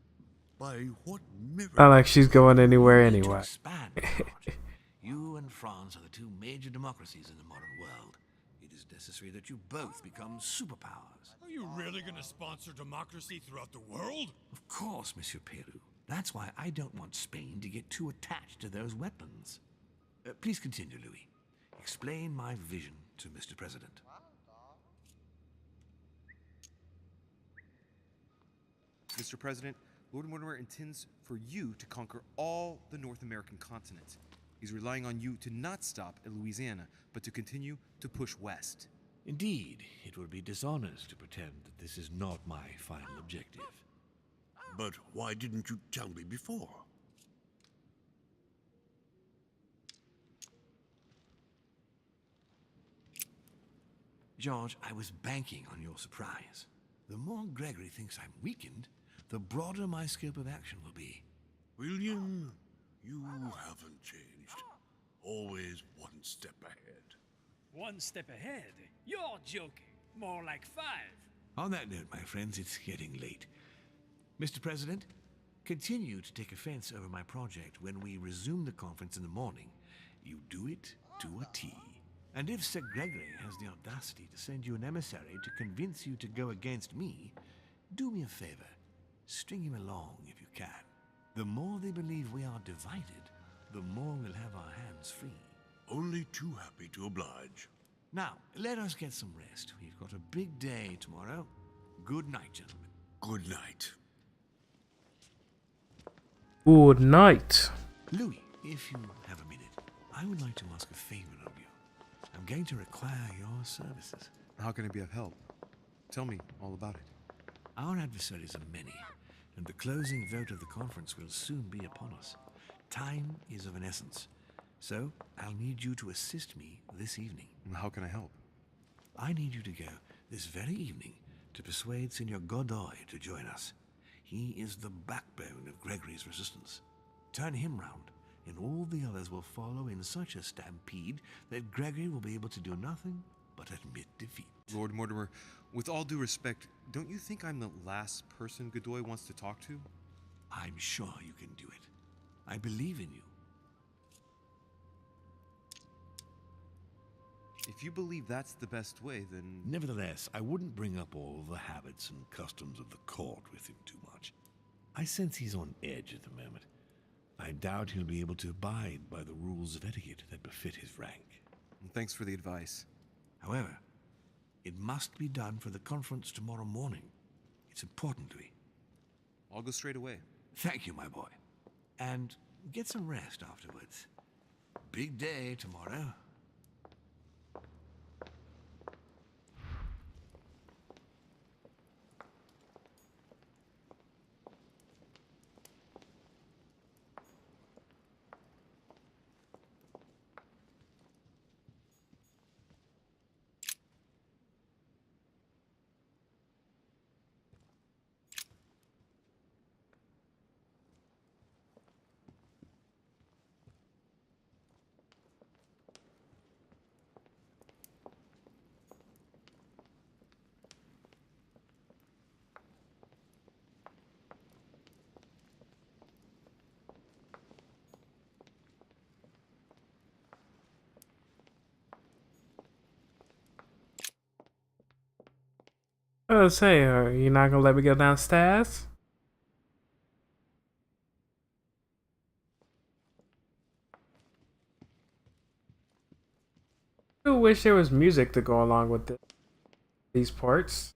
By what miracle? Not like she's going anywhere To anyway. expand, George. You and France are the two major democracies in the modern world. It is necessary that you both become superpowers. Are you really going to sponsor democracy throughout the world? Of course, Monsieur Peru. That's why I don't want Spain to get too attached to those weapons. Please continue, Louis. Explain my vision to Mr. President. Mr. President, Lord Mortimer intends for you to conquer all the North American continent. He's relying on you to not stop at Louisiana, but to continue to push west. Indeed, it would be dishonest to pretend that this is not my final objective. But why didn't you tell me before? George, I was banking on your surprise. The more Gregory thinks I'm weakened, the broader my scope of action will be. William, you haven't changed. Always one step ahead. One step ahead? You're joking. More like 5. On that note, my friends, it's getting late. Mr. President, continue to take offense over my project when we resume the conference in the morning. You do it to a T. And if Sir Gregory has the audacity to send you an emissary to convince you to go against me, do me a favor. String him along if you can. The more they believe we are divided, the more we'll have our hands free. Only too happy to oblige. Now, let us get some rest. We've got a big day tomorrow. Good night, gentlemen. Good night. Good night. Louis, if you have a minute, I would like to ask a favor of you. I'm going to require your services. How can I be of help? Tell me all about it. Our adversaries are many, and the closing vote of the conference will soon be upon us. Time is of an essence, so I'll need you to assist me this evening. How can I help? I need you to go this very evening to persuade Signor Godoy to join us. He is the backbone of Gregory's resistance. Turn him round, and all the others will follow in such a stampede that Gregory will be able to do nothing but admit defeat. Lord Mortimer, with all due respect, don't you think I'm the last person Godoy wants to talk to? I'm sure you can do it. I believe in you. If you believe that's the best way, then... Nevertheless, I wouldn't bring up all the habits and customs of the court with him too much. I sense he's on edge at the moment. I doubt he'll be able to abide by the rules of etiquette that befit his rank. Thanks for the advice. However, it must be done for the conference tomorrow morning. It's important to me. I'll go straight away. Thank you, my boy. And get some rest afterwards. Big day tomorrow. I was saying, are you not gonna let me go downstairs? I wish there was music to go along with these parts.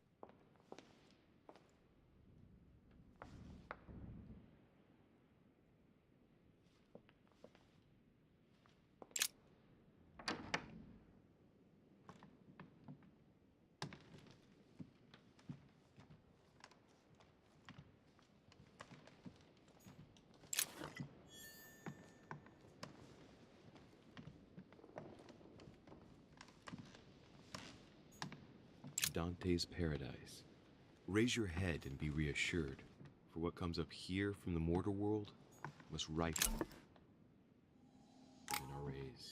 Dante's paradise. Raise your head and be reassured, for what comes up here from the mortal world must ripen in our rays.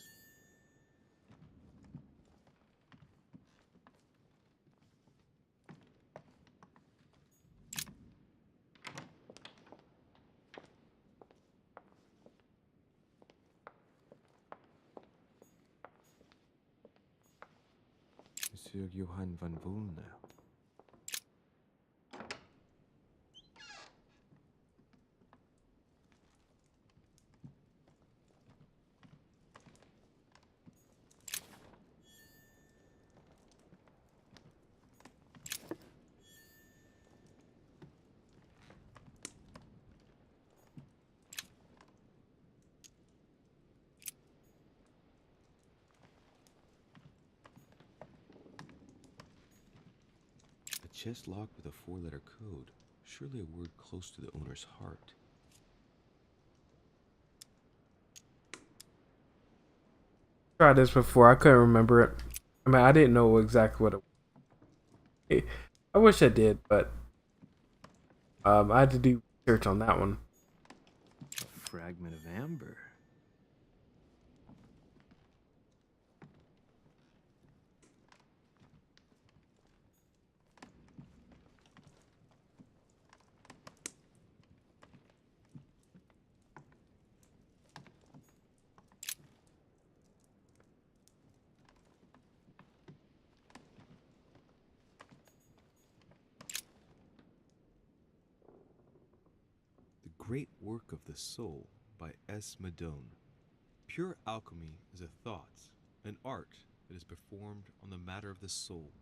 Monsieur Johann van Volna. Chest locked with a 4-letter code. Surely a word close to the owner's heart. Tried this before. I couldn't remember it. I mean, I didn't know exactly what it was. I wish I did, but I had to do research on that one. fragment of amber. Great Work of the Soul by S. Madone. Pure alchemy is a thought, an art that is performed on the matter of the soul.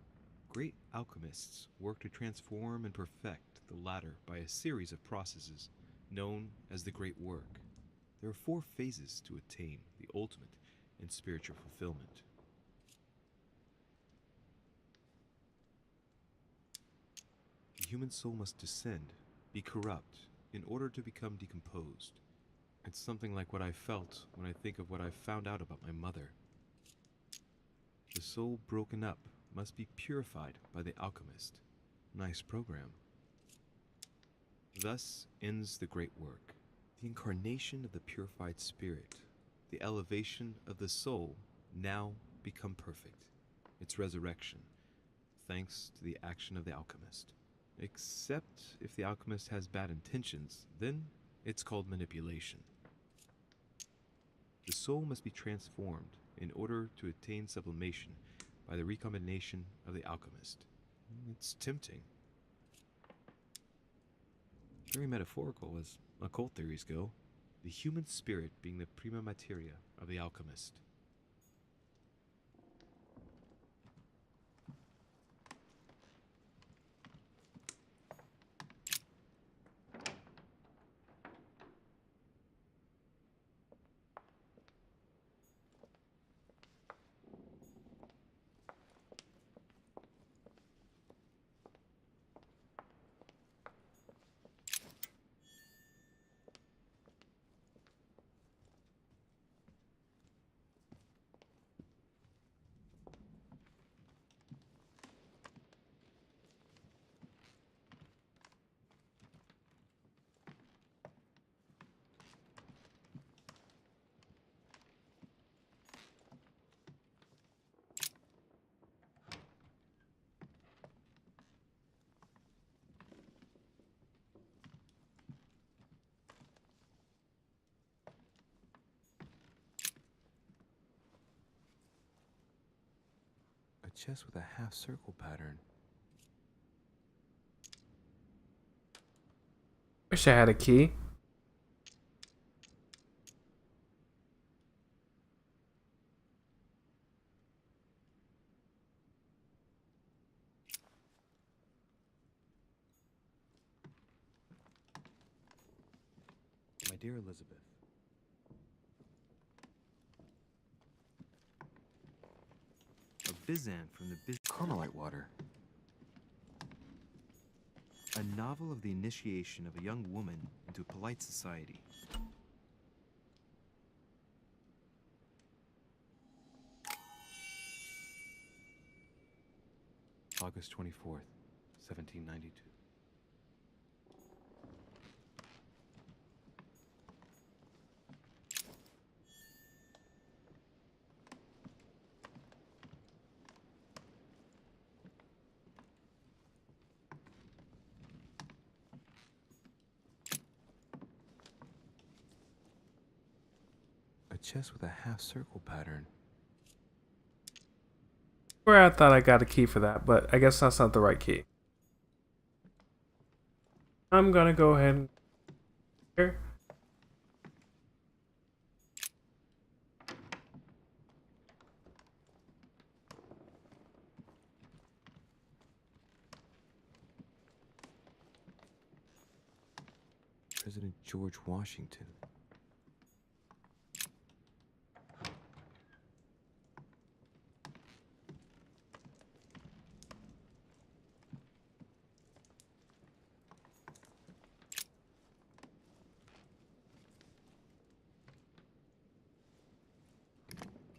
Great alchemists work to transform and perfect the latter by a series of processes known as the Great Work. There are 4 phases to attain the ultimate in spiritual fulfillment. The human soul must descend, be corrupt, in order to become decomposed. It's something like what I felt when I think of what I found out about my mother. The soul broken up must be purified by the alchemist. Nice program. Thus ends the great work. The incarnation of the purified spirit, the elevation of the soul, now become perfect. Its resurrection, thanks to the action of the alchemist. Except if the alchemist has bad intentions, then it's called manipulation. The soul must be transformed in order to attain sublimation by the recombination of the alchemist. It's tempting. Very metaphorical as occult theories go, the human spirit being the prima materia of the alchemist. A chest with a half-circle pattern. Wish I had a key. My dear Elizabeth, A Bizan from the Carmelite Water. A novel of the initiation of a young woman into polite society. August 24th, 1792. A chest with a half-circle pattern. Where I thought I got a key for that, but I guess that's not the right key. I'm gonna go ahead and here. President George Washington.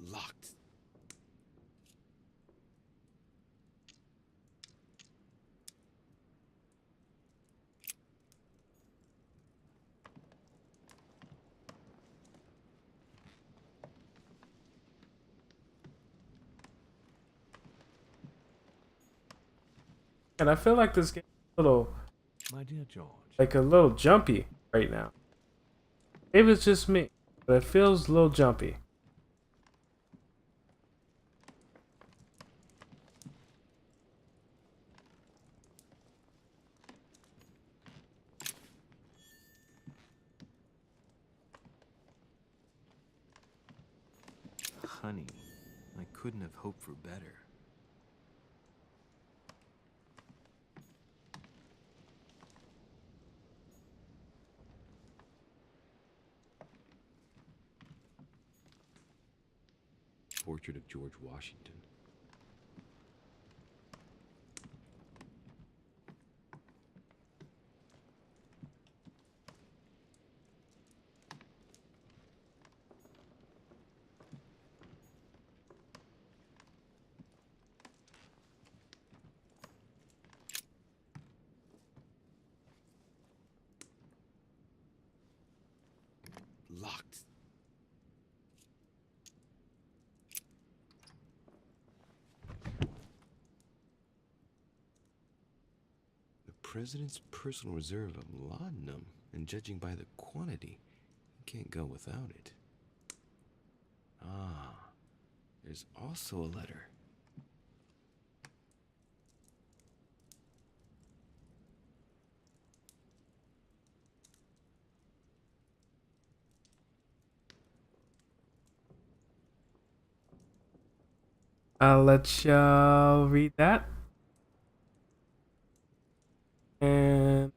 Locked. And I feel like this game is a little, My dear George. like a little jumpy right now. Maybe it's just me, but it feels a little jumpy. Honey, I couldn't have hoped for better. Portrait of George Washington. Locked. The president's personal reserve of laudanum, and judging by the quantity, you can't go without it. Ah, there's also a letter. I'll let y'all read that. And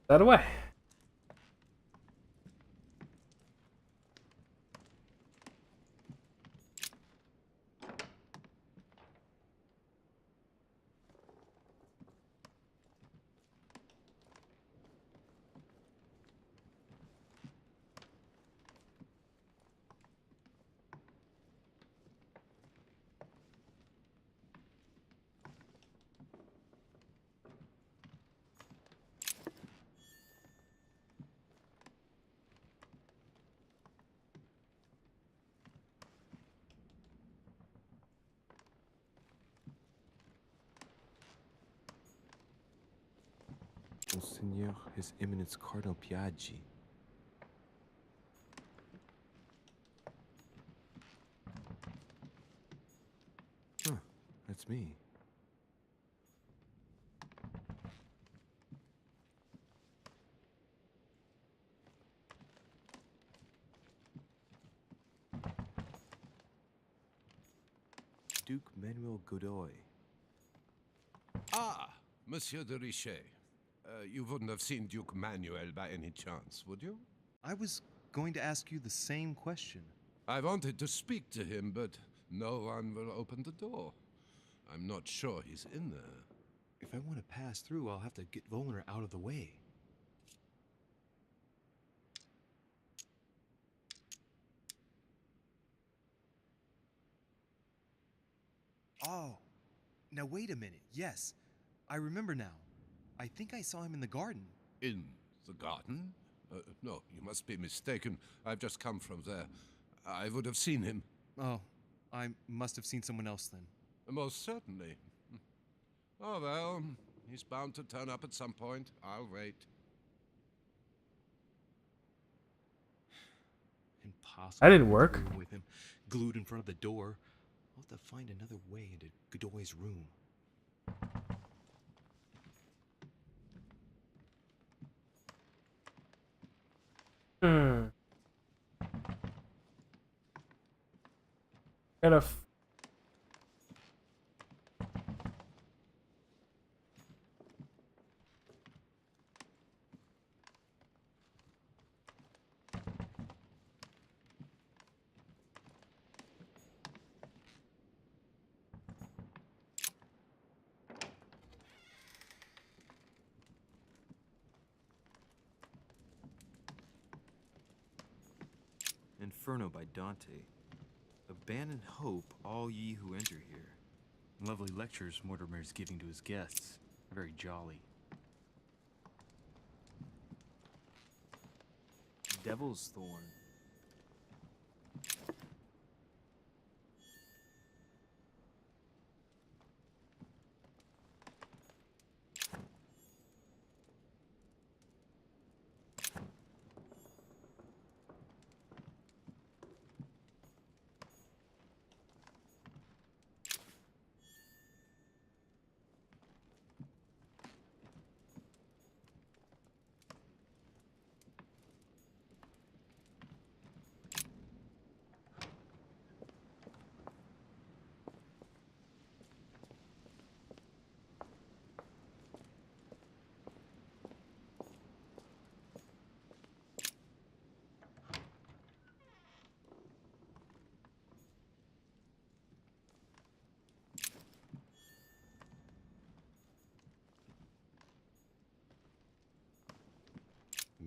that away. Monseigneur, His Eminence Cardinal Piaggi. Huh, that's me. Duke Manuel Godoy. Ah, Monsieur de Richet. You wouldn't have seen Duke Manuel by any chance, would you? I was going to ask you the same question. I wanted to speak to him, but no one will open the door. I'm not sure he's in there. If I want to pass through, I'll have to get Volner out of the way. Oh, now wait a minute. Yes, I remember now. I think I saw him in the garden. In the garden? No, you must be mistaken. I've just come from there. I would have seen him. Oh, I must have seen someone else then. Most certainly. Oh, well, he's bound to turn up at some point. I'll wait. Impossible. That didn't work. With him glued in front of the door. I'll have to find another way into Godoy's room. Gotta Inferno by Dante. Abandon hope, all ye who enter here. Lovely lectures Mortimer's giving to his guests. Very jolly. Devil's Thorn.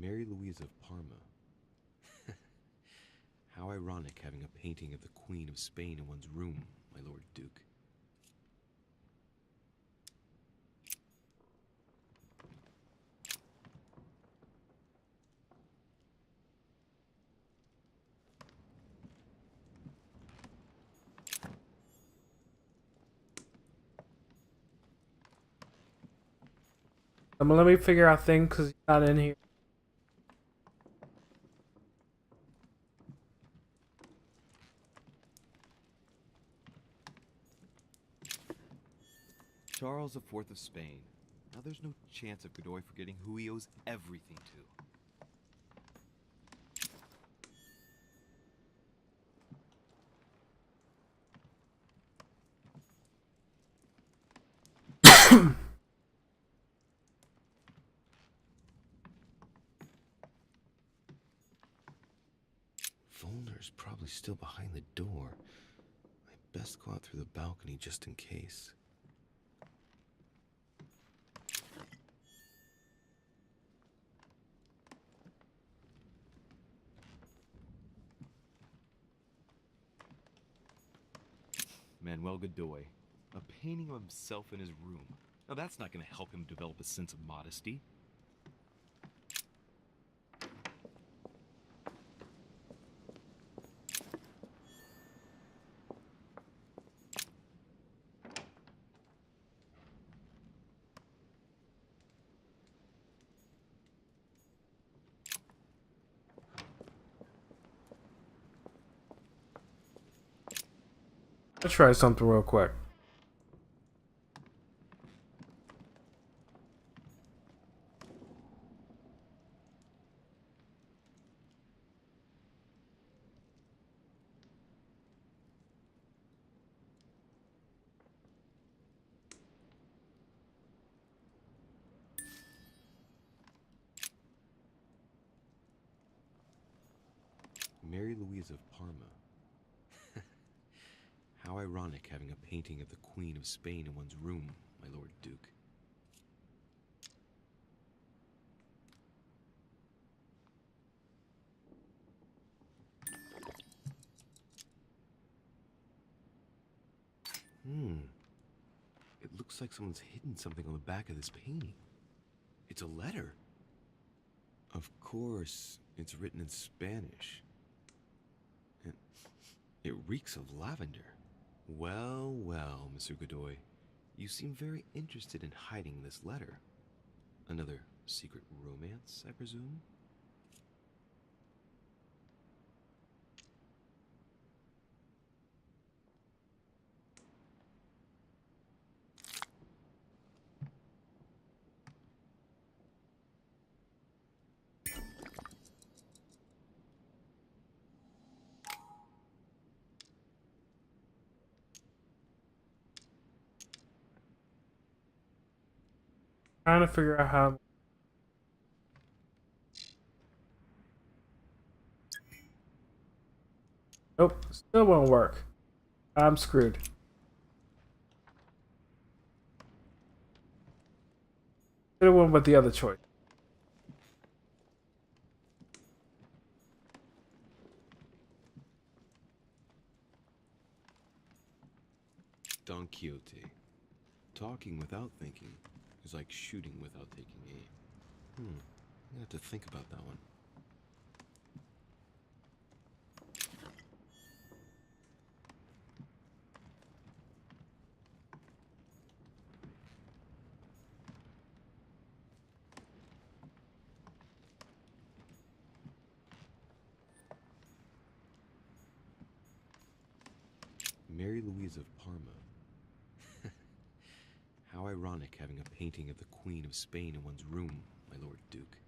Mary Louise of Parma. How ironic having a painting of the Queen of Spain in one's room, my Lord Duke. Let me figure out things because he's not in here. Charles IV of Spain. Now there's no chance of Godoy forgetting who he owes everything to. Volner's probably still behind the door. I best go out through the balcony just in case. Manuel Godoy. A painting of himself in his room. Now that's not going to help him develop a sense of modesty. Let's try something real quick. Mary Louise of Parma. How ironic having a painting of the Queen of Spain in one's room, my Lord Duke. It looks like someone's hidden something on the back of this painting. It's a letter. Of course, it's written in Spanish. And it reeks of lavender. Well, well, Mr. Godoy. You seem very interested in hiding this letter. Another secret romance, I presume? Trying to figure out how. Nope, still won't work. I'm screwed. Should have went with the other choice. Don Quixote. Talking without thinking is like shooting without taking aim. I'm gonna have to think about that one. Mary Louise of Parma. How ironic having a painting of the Queen of Spain in one's room, my Lord Duke.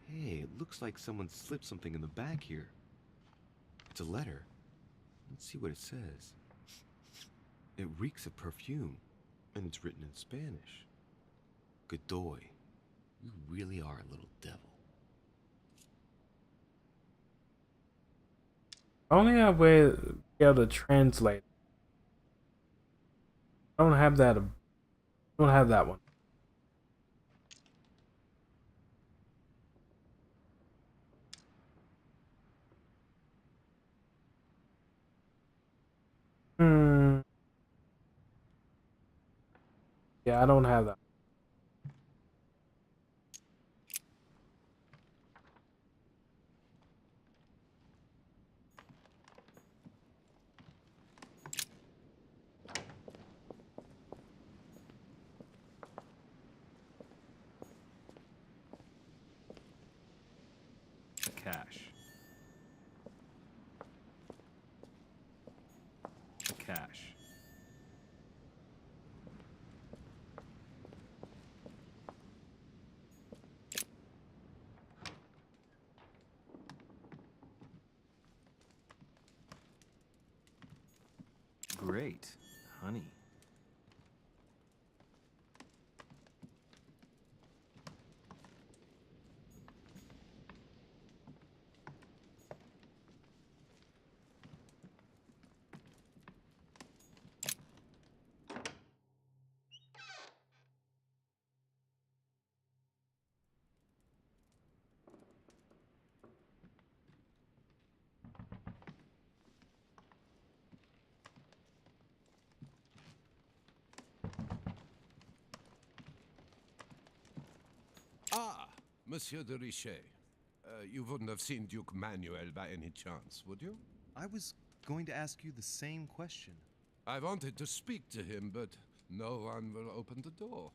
Hey, it looks like someone slipped something in the back here. It's a letter. Let's see what it says. It reeks of perfume, and it's written in Spanish. Godoy, you really are a little devil. I only have a way to be able to translate. I don't have that. I don't have that one. Hmm. Yeah, I don't have that. Cash. Cash. Great. Honey. Ah, Monsieur de Richet. You wouldn't have seen Duke Manuel by any chance, would you? I was going to ask you the same question. I wanted to speak to him, but no one will open the door.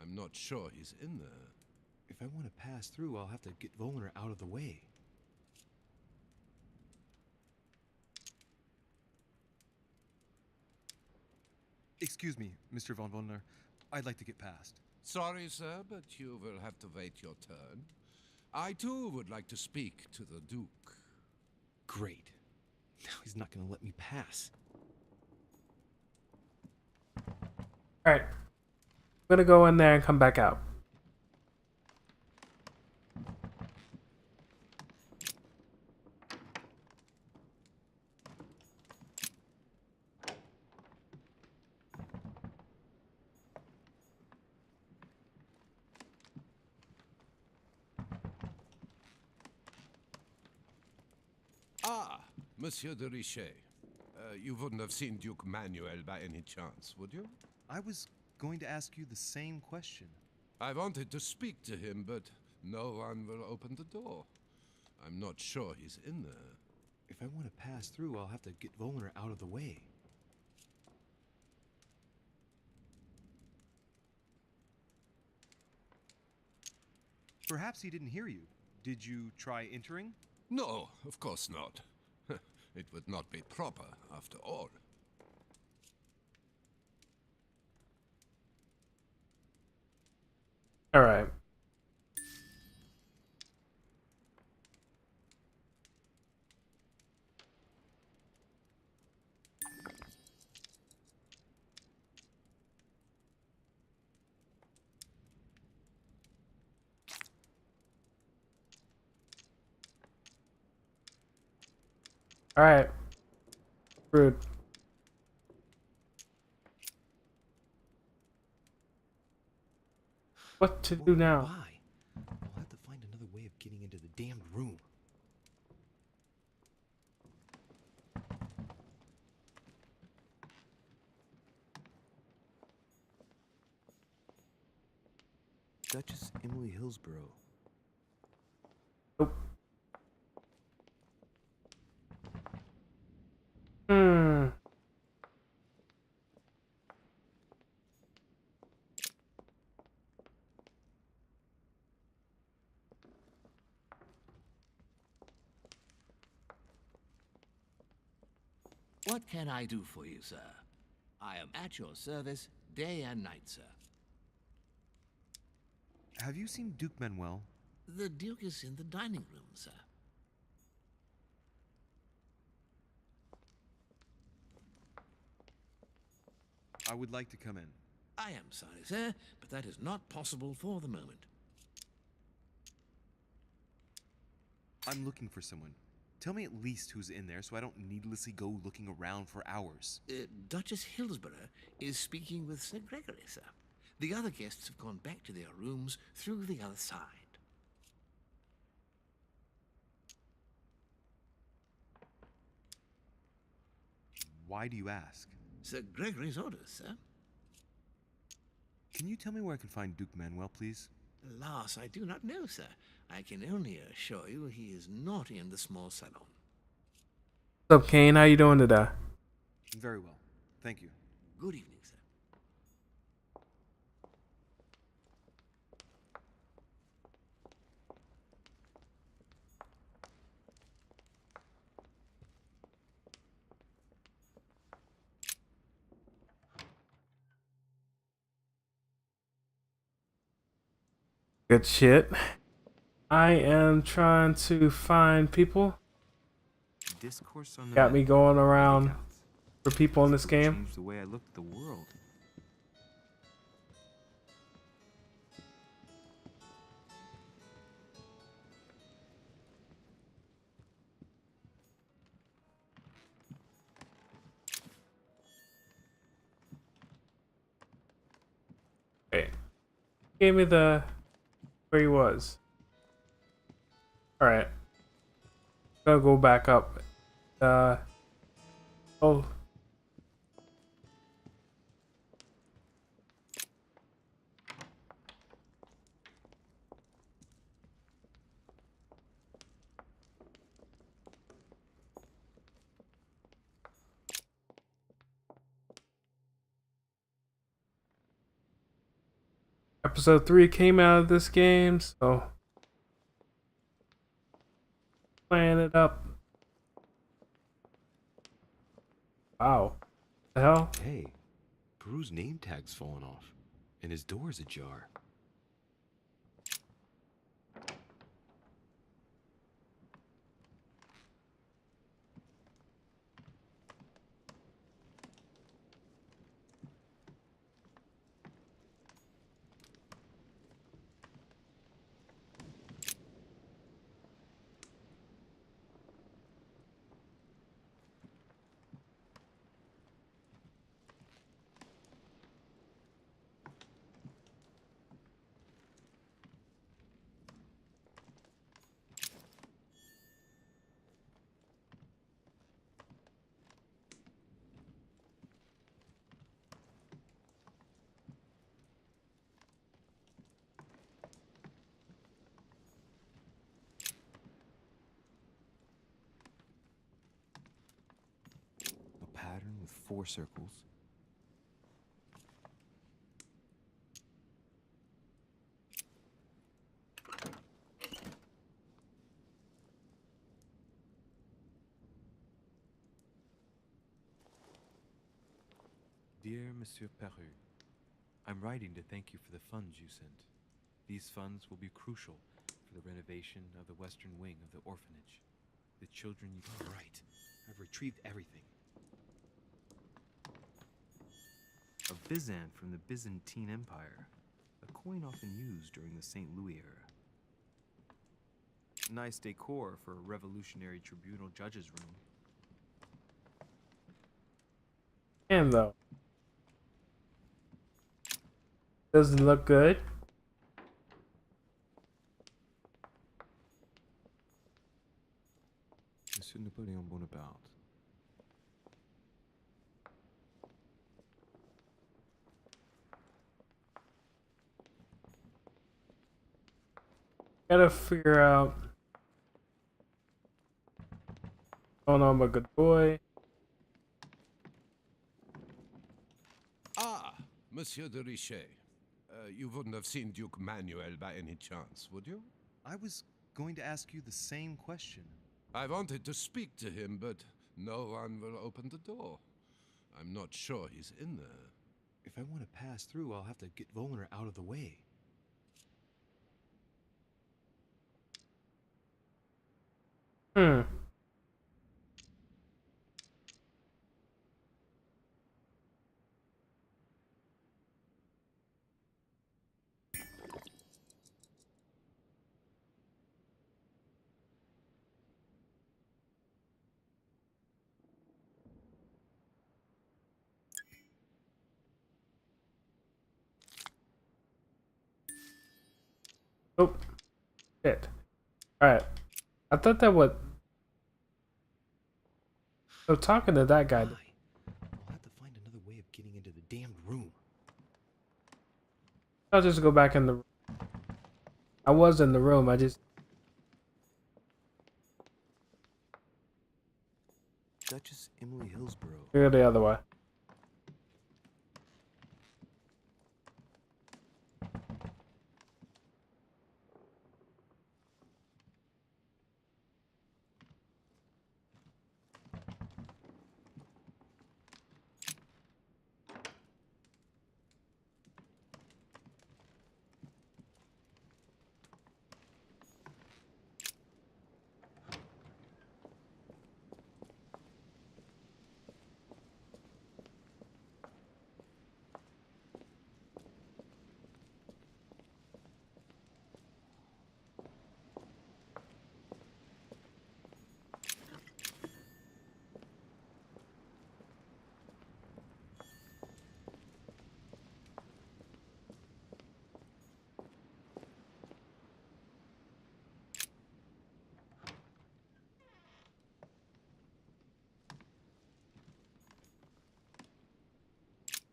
I'm not sure he's in there. If I want to pass through, I'll have to get Volner out of the way. Excuse me, Mr. von Volner. I'd like to get past. Sorry, sir, but you will have to wait your turn. I, too, would like to speak to the Duke. Great. Now he's not going to let me pass. Alright. I'm gonna go in there and come back out. Ah, Monsieur de Richet. You wouldn't have seen Duke Manuel by any chance, would you? I was going to ask you the same question. I wanted to speak to him, but no one will open the door. I'm not sure he's in there. If I want to pass through, I'll have to get Volner out of the way. Perhaps he didn't hear you. Did you try entering? No, of course not. It would not be proper, after all. Alright. Alright. Rude. What to do now? Why? I'll have to find another way of getting into the damned room. Duchess Emily Hillsborough. Nope. Hmm. What can I do for you, sir? I am at your service day and night, sir. Have you seen Duke Manuel? The Duke is in the dining room, sir. I would like to come in. I am sorry, sir, but that is not possible for the moment. I'm looking for someone. Tell me at least who's in there so I don't needlessly go looking around for hours. Duchess Hillsborough is speaking with Sir Gregory, sir. The other guests have gone back to their rooms through the other side. Why do you ask? Sir Gregory's orders, sir. Can you tell me where I can find Duke Manuel, please? Alas, I do not know, sir. I can only assure you he is not in the small salon. What's up, Kane? How you doing today? Very well. Thank you. Good evening, sir. Good shit. I am trying to find people. Discourse on the Got me going around for people in this game. Changed the way I looked at the world. Okay. Gave me the where he was. Alright. Gotta go back up. Oh. Episode 3 came out of this game, so playing it up. Wow. The hell? Hey, Peru's name tag's fallen off, and his door's ajar. Pattern with 4 circles. Dear Monsieur Peru, I'm writing to thank you for the funds you sent. These funds will be crucial for the renovation of the western wing of the orphanage. The children you... All right. I've retrieved everything. A Byzant from the Byzantine Empire, a coin often used during the St. Louis era. Nice decor for a Revolutionary Tribunal judge's room. Damn, though. Doesn't look good. Monsieur Napoleon Bonaparte. Gotta figure out. Oh no, I'm a good boy. Ah, Monsieur de Richet. You wouldn't have seen Duke Manuel by any chance, would you? I was going to ask you the same question. I wanted to speak to him, but no one will open the door. I'm not sure he's in there. If I want to pass through, I'll have to get Volner out of the way. Hmm. Shit. Alright. I thought that would. So talking to that guy. I'll have to find another way of getting into the damned room. I'll just go back in the. I was in the room. I just. Duchess Emily Hillsborough. Go the other way.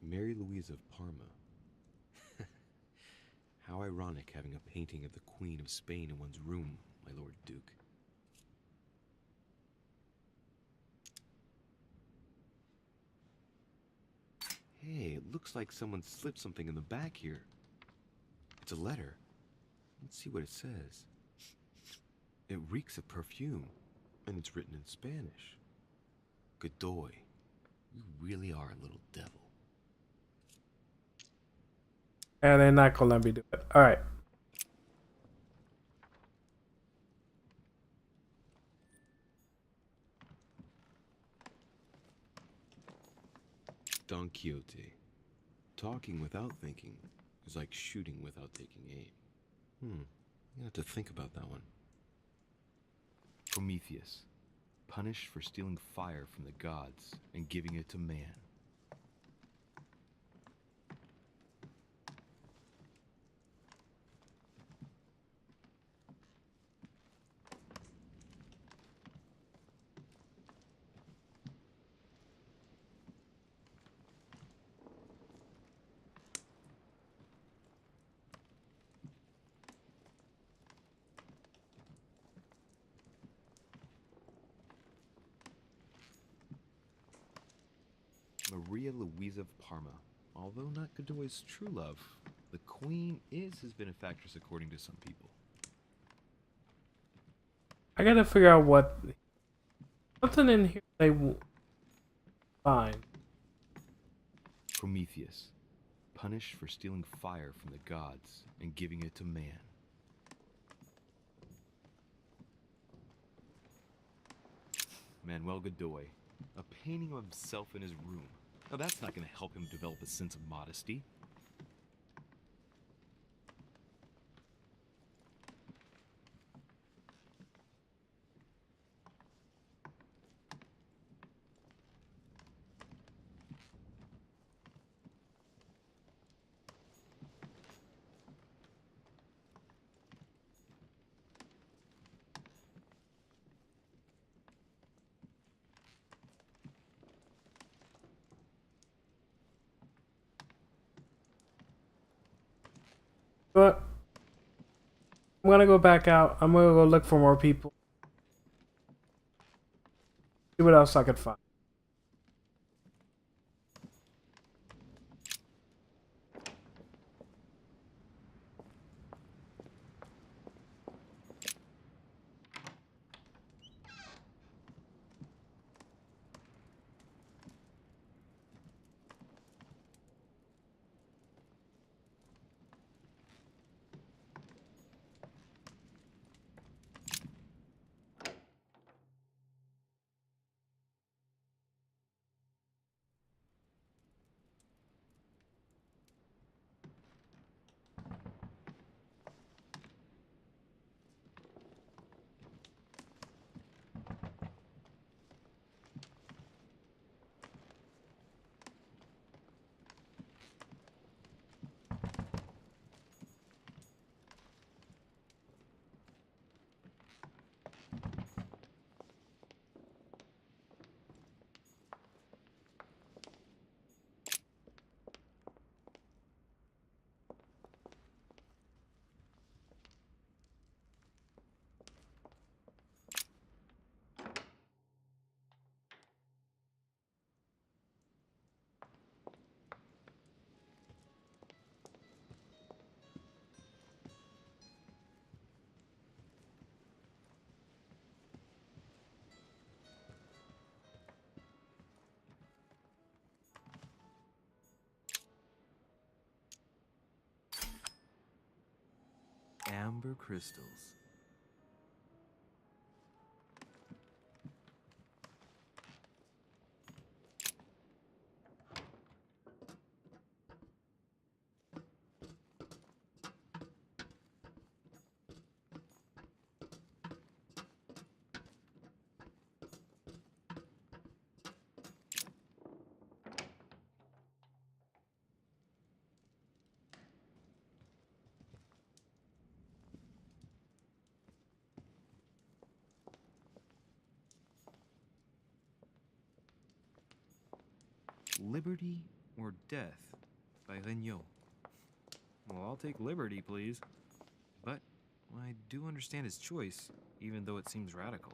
Mary Louise of Parma. How ironic having a painting of the Queen of Spain in one's room, my Lord Duke. Hey, it looks like someone slipped something in the back here. It's a letter. Let's see what it says. It reeks of perfume, and it's written in Spanish. Godoy, you really are a little devil. And they're not gonna let me do it. Alright. Don Quixote. Talking without thinking is like shooting without taking aim. You have to think about that one. Prometheus. Punished for stealing fire from the gods and giving it to man. Maria Louisa of Parma. Although not Godoy's true love, the Queen is his benefactress according to some people. I gotta figure out what. Something in here they won't find. Prometheus. Punished for stealing fire from the gods and giving it to man. Manuel Godoy. A painting of himself in his room. Now that's not going to help him develop a sense of modesty. But I'm gonna go back out. I'm gonna go look for more people. See what else I could find. Amber crystals. Liberty or Death by Regnault. Well, I'll take liberty, please. But I do understand his choice, even though it seems radical.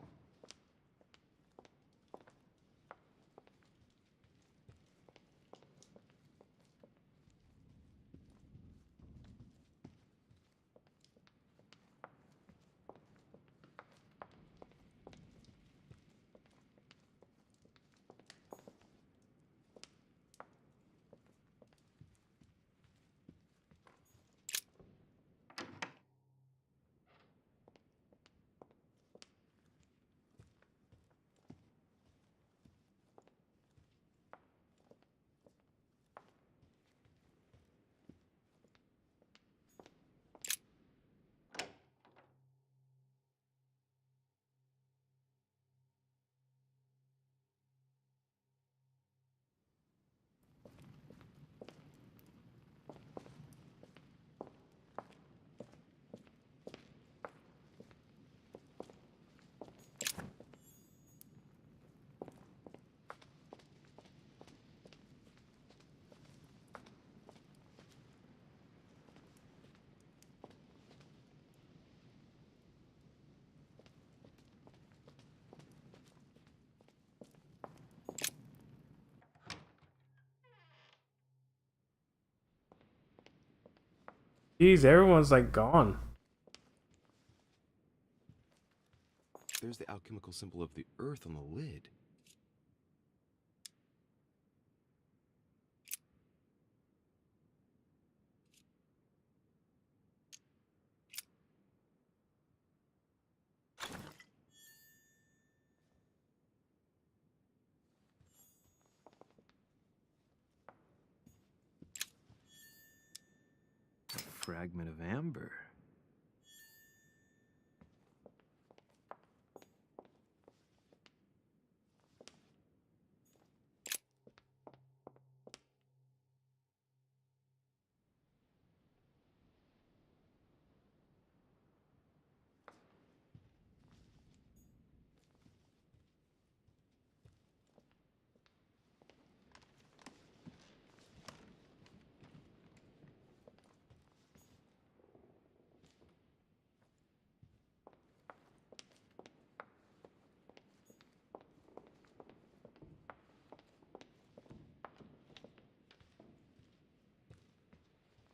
Jeez, everyone's like gone. There's the alchemical symbol of the earth on the lid. A fragment of amber.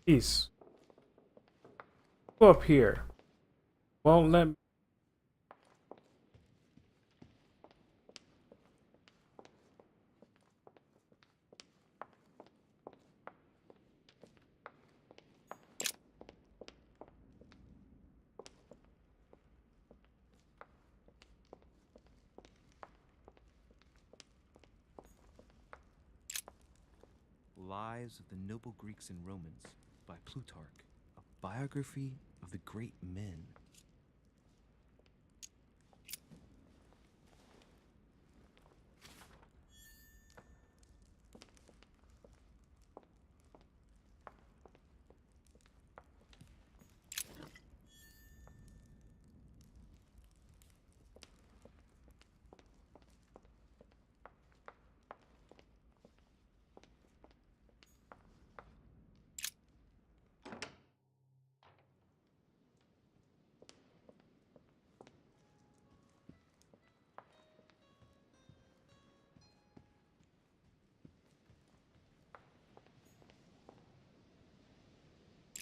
Jeez. Go up here. Won't let me. Lives of the Noble Greeks and Romans by Plutarch, a biography of the great men.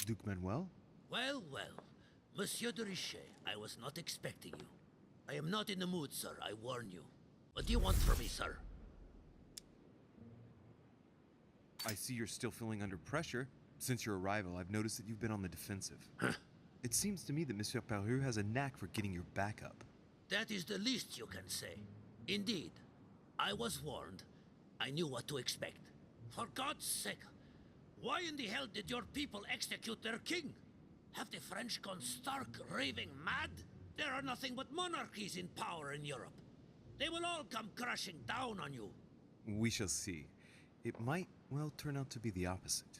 Duke Manuel? Well, well. Monsieur de Richet, I was not expecting you. I am not in the mood, sir, I warn you. What do you want from me, sir? I see you're still feeling under pressure. Since your arrival, I've noticed that you've been on the defensive. It seems to me that Monsieur Peru has a knack for getting your back up. That is the least you can say. Indeed, I was warned. I knew what to expect. For God's sake, why in the hell did your people execute their king? Have the French gone stark raving mad? There are nothing but monarchies in power in Europe. They will all come crashing down on you. We shall see. It might, well, turn out to be the opposite.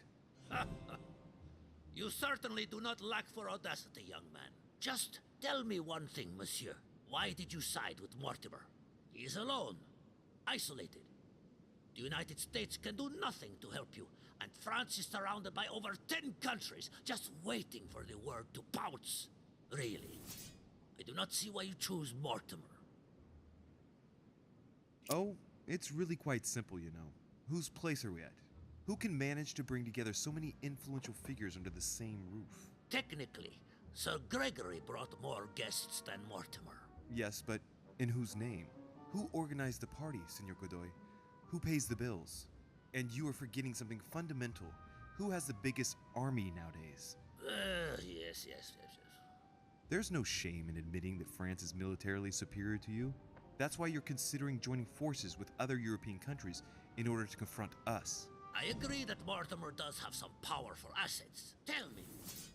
You certainly do not lack for audacity, young man. Just tell me one thing, monsieur. Why did you side with Mortimer? He is alone, isolated. The United States can do nothing to help you, and France is surrounded by over 10 countries, just waiting for the word to pounce. Really, I do not see why you choose Mortimer. Oh, it's really quite simple, you know. Whose place are we at? Who can manage to bring together so many influential figures under the same roof? Technically, Sir Gregory brought more guests than Mortimer. Yes, but in whose name? Who organized the party, Senor Godoy? Who pays the bills? And you are forgetting something fundamental. Who has the biggest army nowadays? Yes. There's no shame in admitting that France is militarily superior to you. That's why you're considering joining forces with other European countries in order to confront us. I agree that Mortimer does have some powerful assets. Tell me,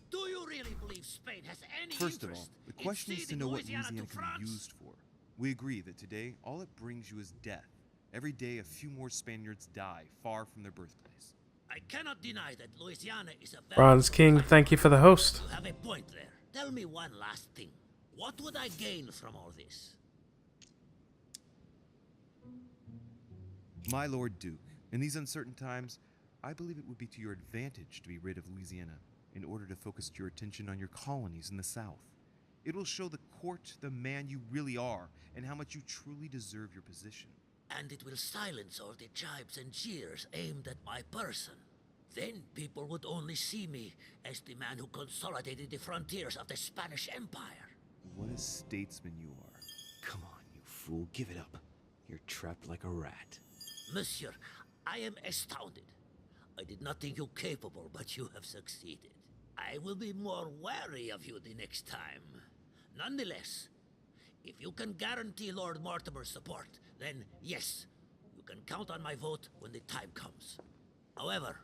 do you really believe Spain has any First of interest all, the question in is to ceding know what Louisiana Louisiana to can be France? used for. We agree that today, all it brings you is death. Every day, a few more Spaniards die far from their birthplace. I cannot deny that Louisiana is a very Bronze King, thank you for the host. You have a point there. Tell me one last thing. What would I gain from all this? My Lord Duke, in these uncertain times, I believe it would be to your advantage to be rid of Louisiana in order to focus your attention on your colonies in the south. It will show the court the man you really are and how much you truly deserve your position. And it will silence all the jibes and jeers aimed at my person. Then people would only see me as the man who consolidated the frontiers of the Spanish Empire. What a statesman you are. Come on, you fool, give it up. You're trapped like a rat. Monsieur, I am astounded. I did not think you capable, but you have succeeded. I will be more wary of you the next time. Nonetheless, if you can guarantee Lord Mortimer's support, then yes, you can count on my vote when the time comes. However,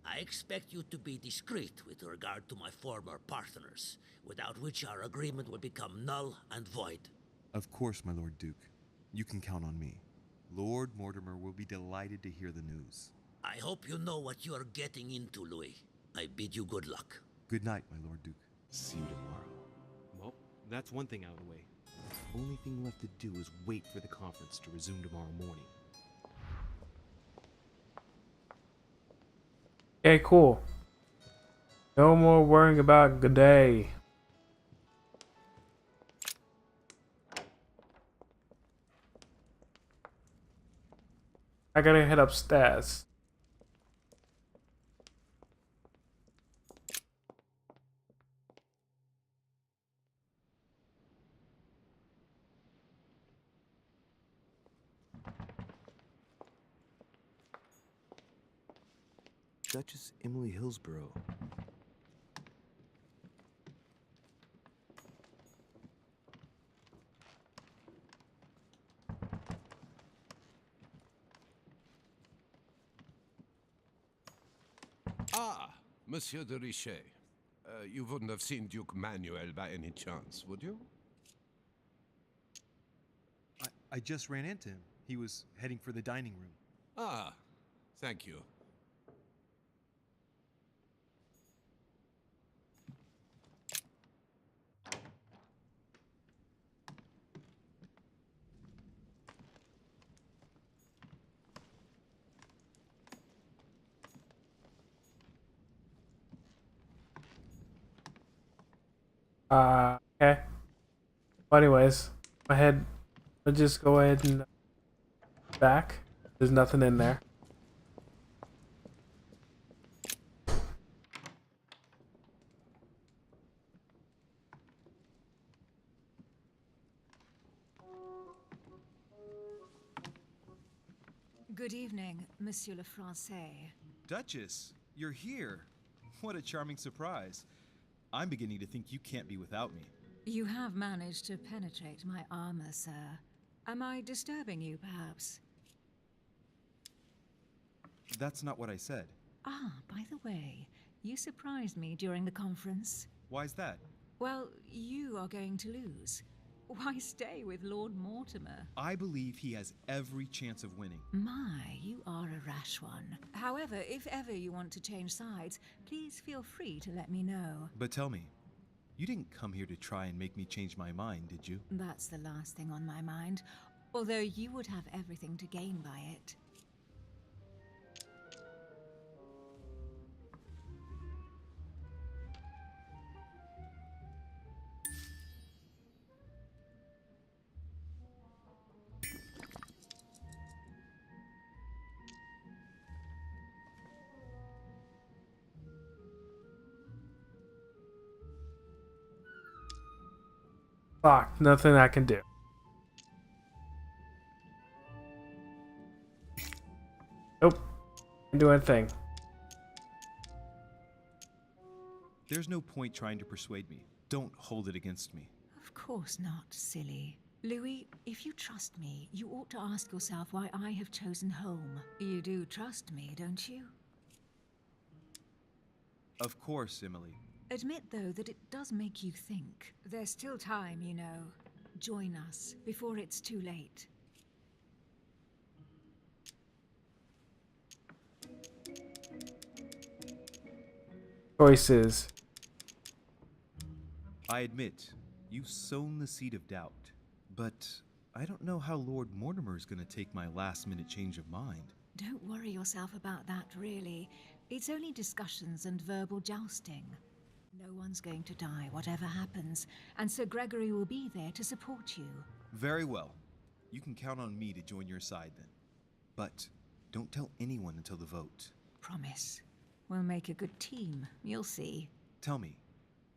I expect you to be discreet with regard to my former partners, without which our agreement will become null and void. Of course, my Lord Duke. You can count on me. Lord Mortimer will be delighted to hear the news. I hope you know what you are getting into, Louis. I bid you good luck. Good night, my Lord Duke. See you tomorrow. Well, that's one thing out of the way. Only thing left to do is wait for the conference to resume tomorrow morning. Okay, cool. No more worrying about Godoy. I gotta head upstairs. Duchess Emily Hillsborough. Ah, Monsieur de Richet. You wouldn't have seen Duke Manuel by any chance, would you? I just ran into him. He was heading for the dining room. Ah, thank you. Okay. Well, anyways, go ahead. I'll just go ahead and back. There's nothing in there. Good evening, Monsieur le Français. Duchess, you're here. What a charming surprise. I'm beginning to think you can't be without me. You have managed to penetrate my armor, sir. Am I disturbing you, perhaps? That's not what I said. Ah, by the way, you surprised me during the conference. Why's that? Well, you are going to lose. Why stay with Lord Mortimer? I believe he has every chance of winning. My, you are a rash one. However, if ever you want to change sides, please feel free to let me know. But tell me, you didn't come here to try and make me change my mind, did you? That's the last thing on my mind, although you would have everything to gain by it. Fuck, nothing I can do. Nope. Can't do anything. There's no point trying to persuade me. Don't hold it against me. Of course not, silly. Louis, if you trust me, you ought to ask yourself why I have chosen home. You do trust me, don't you? Of course, Emily. Admit, though, that it does make you think. There's still time, you know. Join us before it's too late. Choices. I admit, you've sown the seed of doubt, but I don't know how Lord Mortimer is going to take my last-minute change of mind. Don't worry yourself about that, really. It's only discussions and verbal jousting. No one's going to die, whatever happens, and Sir Gregory will be there to support you. Very well. You can count on me to join your side then. But don't tell anyone until the vote. Promise. We'll make a good team, you'll see. Tell me,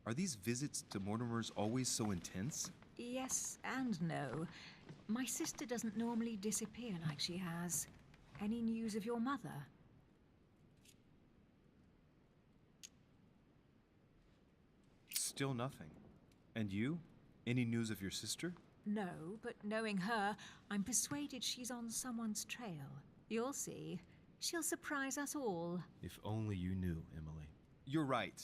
are these visits to Mortimer's always so intense? Yes and no. My sister doesn't normally disappear like she has. Any news of your mother? Still nothing. And you? Any news of your sister? No, but knowing her, I'm persuaded she's on someone's trail. You'll see. She'll surprise us all. If only you knew, Emily. You're right.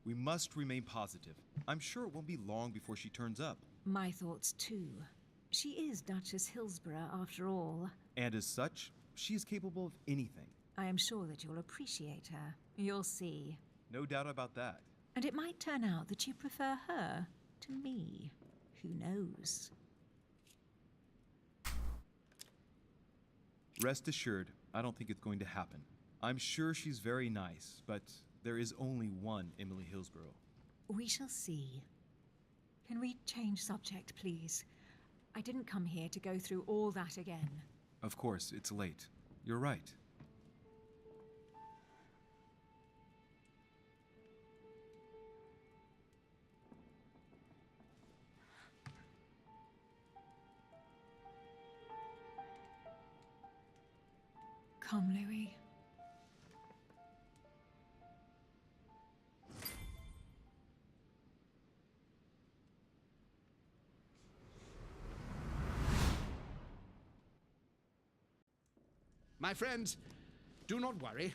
We must remain positive. I'm sure it won't be long before she turns up. My thoughts too. She is Duchess Hillsborough after all. And as such, she is capable of anything. I am sure that you'll appreciate her. You'll see. No doubt about that. And it might turn out that you prefer her to me. Who knows? Rest assured, I don't think it's going to happen. I'm sure she's very nice, but there is only one Emily Hillsborough. We shall see. Can we change subject, please? I didn't come here to go through all that again. Of course, it's late. You're right. Come, Louis. My friends, do not worry.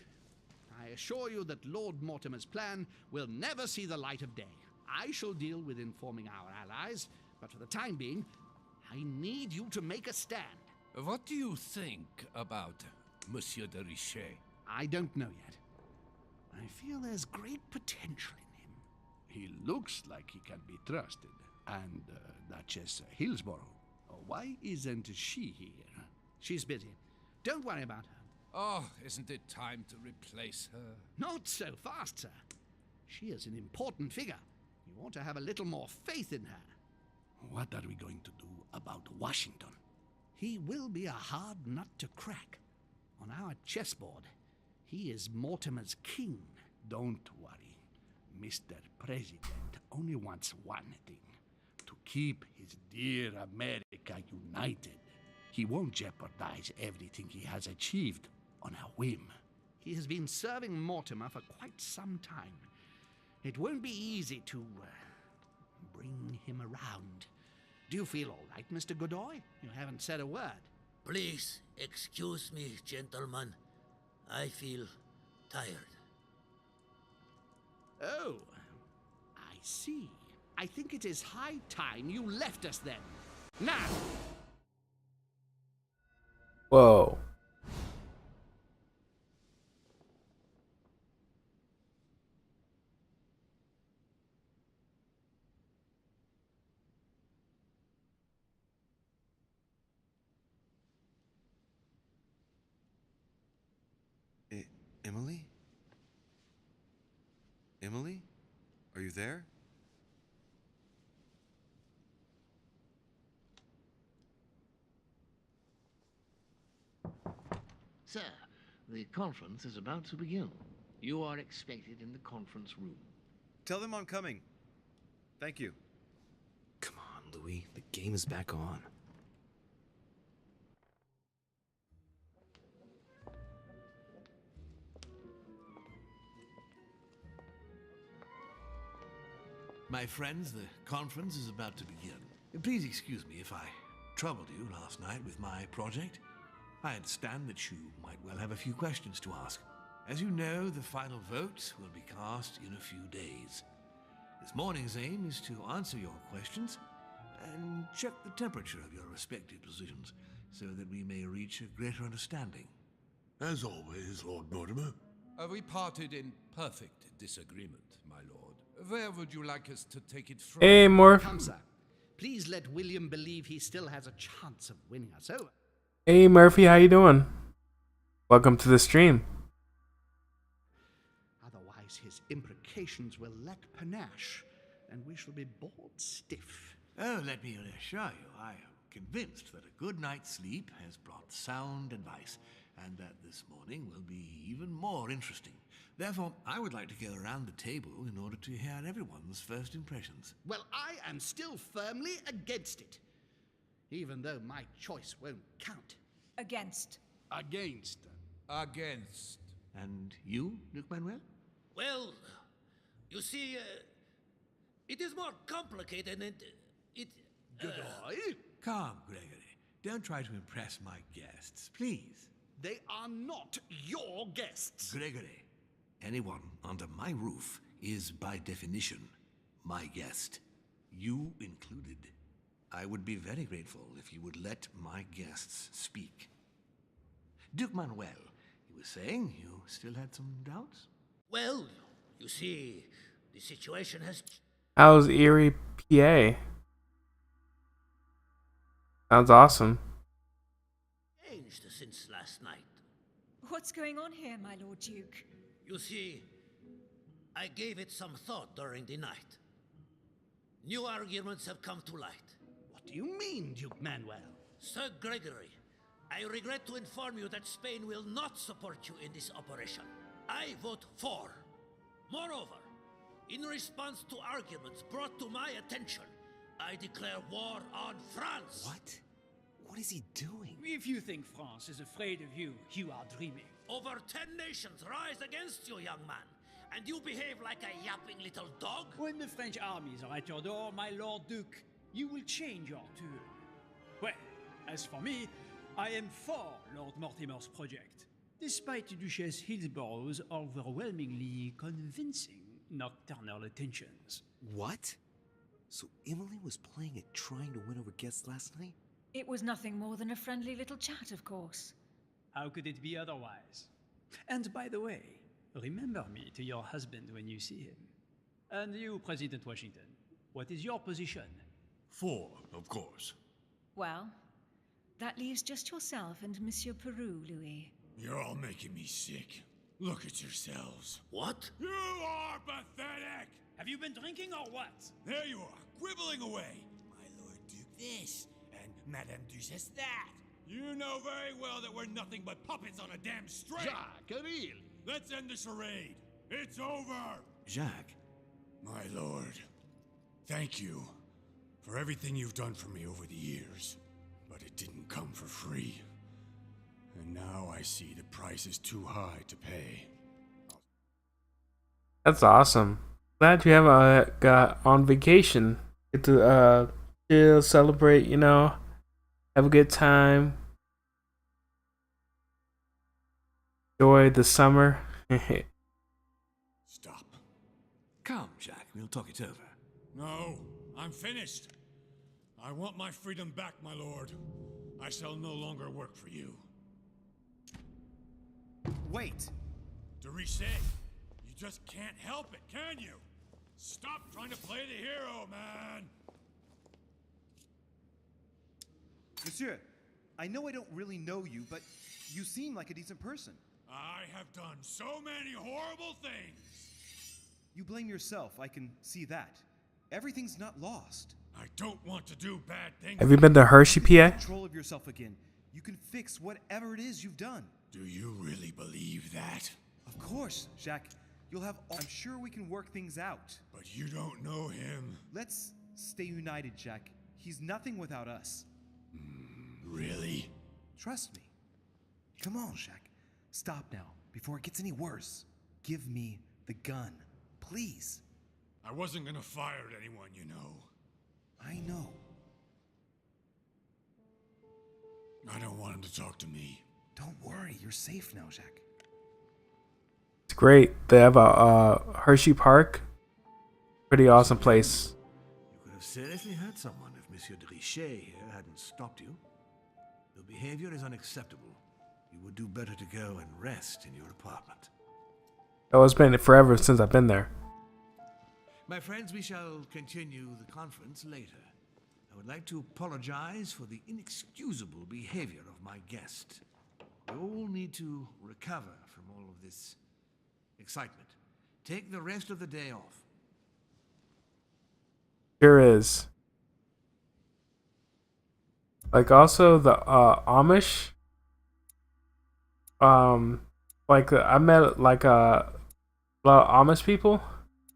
I assure you that Lord Mortimer's plan will never see the light of day. I shall deal with informing our allies, but for the time being, I need you to make a stand. What do you think about Monsieur de Richet? I don't know yet. I feel there's great potential in him. He looks like he can be trusted. And Duchess Hillsborough. Why isn't she here? She's busy. Don't worry about her. Oh, isn't it time to replace her? Not so fast, sir. She is an important figure. You ought to have a little more faith in her. What are we going to do about Washington? He will be a hard nut to crack. On our chessboard, he is Mortimer's king. Don't worry. Mr. President only wants one thing. To keep his dear America united. He won't jeopardize everything he has achieved on a whim. He has been serving Mortimer for quite some time. It won't be easy to bring him around. Do you feel all right, Mr. Godoy? You haven't said a word. Please excuse me, gentlemen. I feel tired. Oh, I see. I think it is high time you left us then. Now! Whoa. Emily? Emily? Are you there? Sir, the conference is about to begin. You are expected in the conference room. Tell them I'm coming. Thank you. Come on, Louis. The game is back on. My friends, the conference is about to begin. Please excuse me if I troubled you last night with my project. I understand that you might well have a few questions to ask. As you know, the final vote will be cast in a few days. This morning's aim is to answer your questions and check the temperature of your respective positions so that we may reach a greater understanding. As always, Lord Mortimer. We parted in perfect disagreement, my lord. Where would you like us to take it from? Hey, Morph. Come, sir. Please let William believe he still has a chance of winning us over. Hey, Murphy, how you doing? Welcome to the stream. Otherwise, his imprecations will lack panache, and we shall be bored stiff. Oh, let me assure you, I am convinced that a good night's sleep has brought sound advice, and that this morning will be even more interesting. Therefore, I would like to go around the table in order to hear everyone's first impressions. Well, I am still firmly against it, even though my choice won't count. Against. Against. Against. And you, Duke Manuel? Well, you see, it is more complicated and it... Godoy? Calm, Gregory. Don't try to impress my guests, please. They are not your guests. Gregory, anyone under my roof is by definition my guest. You included. I would be very grateful if you would let my guests speak. Duke Manuel, you were saying you still had some doubts? Well, you see, the situation has... How's Erie, PA? Sounds awesome. changed since last night. What's going on here, my Lord Duke? You see, I gave it some thought during the night. New arguments have come to light. What do you mean, Duke Manuel? Sir Gregory, I regret to inform you that Spain will not support you in this operation. I vote for. Moreover, in response to arguments brought to my attention, I declare war on France. What? What is he doing? If you think France is afraid of you, you are dreaming. Over 10 nations rise against you, young man, and you behave like a yapping little dog? When the French armies are at your door, my Lord Duke, you will change your tune. Well, as for me, I am for Lord Mortimer's project, despite Duchess Hillsborough's overwhelmingly convincing nocturnal attentions. What? So Emily was playing at trying to win over guests last night? It was nothing more than a friendly little chat, of course. How could it be otherwise? And by the way, remember me to your husband when you see him. And you, President Washington, what is your position? For, of course. Well, that leaves just yourself and Monsieur Peru, Louis. You're all making me sick. Look at yourselves. What? You are pathetic! Have you been drinking or what? There you are, quibbling away. My Lord Duke this, and Madame Duchess that. You know very well that we're nothing but puppets on a damn string. Jacques, really? Let's end the charade. It's over. Jacques. My lord, thank you for everything you've done for me over the years. But it didn't come for free. And now I see the price is too high to pay. That's awesome. Glad you have got on vacation. Get to chill, celebrate, you know, have a good time, enjoy the summer. Stop. Come, Jack, we'll talk it over. No, I'm finished. I want my freedom back, my lord. I shall no longer work for you. Wait! Dorishe, you just can't help it, can you? Stop trying to play the hero, man! Monsieur, I know I don't really know you, but you seem like a decent person. I have done so many horrible things! You blame yourself, I can see that. Everything's not lost. I don't want to do bad things. Have you been to Hershey, PA? Take control of yourself again. You can fix whatever it is you've done. Do you really believe that? Of course, Jacques. You'll have all— I'm sure we can work things out. But you don't know him. Let's stay united, Jacques. He's nothing without us. Really? Trust me. Come on, Jacques. Stop now, before it gets any worse. Give me the gun, please. I wasn't gonna fire at anyone, you know. I know. I don't want him to talk to me. Don't worry, you're safe now, Jacques. It's great. They have a Hershey Park. Pretty awesome place. You could have seriously hurt someone if Monsieur de Richet here hadn't stopped you. Your behavior is unacceptable. You would do better to go and rest in your apartment. Oh, it's been forever since I've been there. My friends, we shall continue the conference later. I would like to apologize for the inexcusable behavior of my guest. We all need to recover from all of this excitement. Take the rest of the day off. Here is. Like also the Amish. Like I met like a lot of Amish people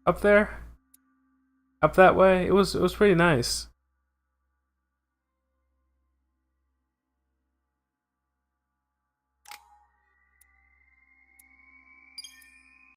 up there. Up that way. It was pretty nice.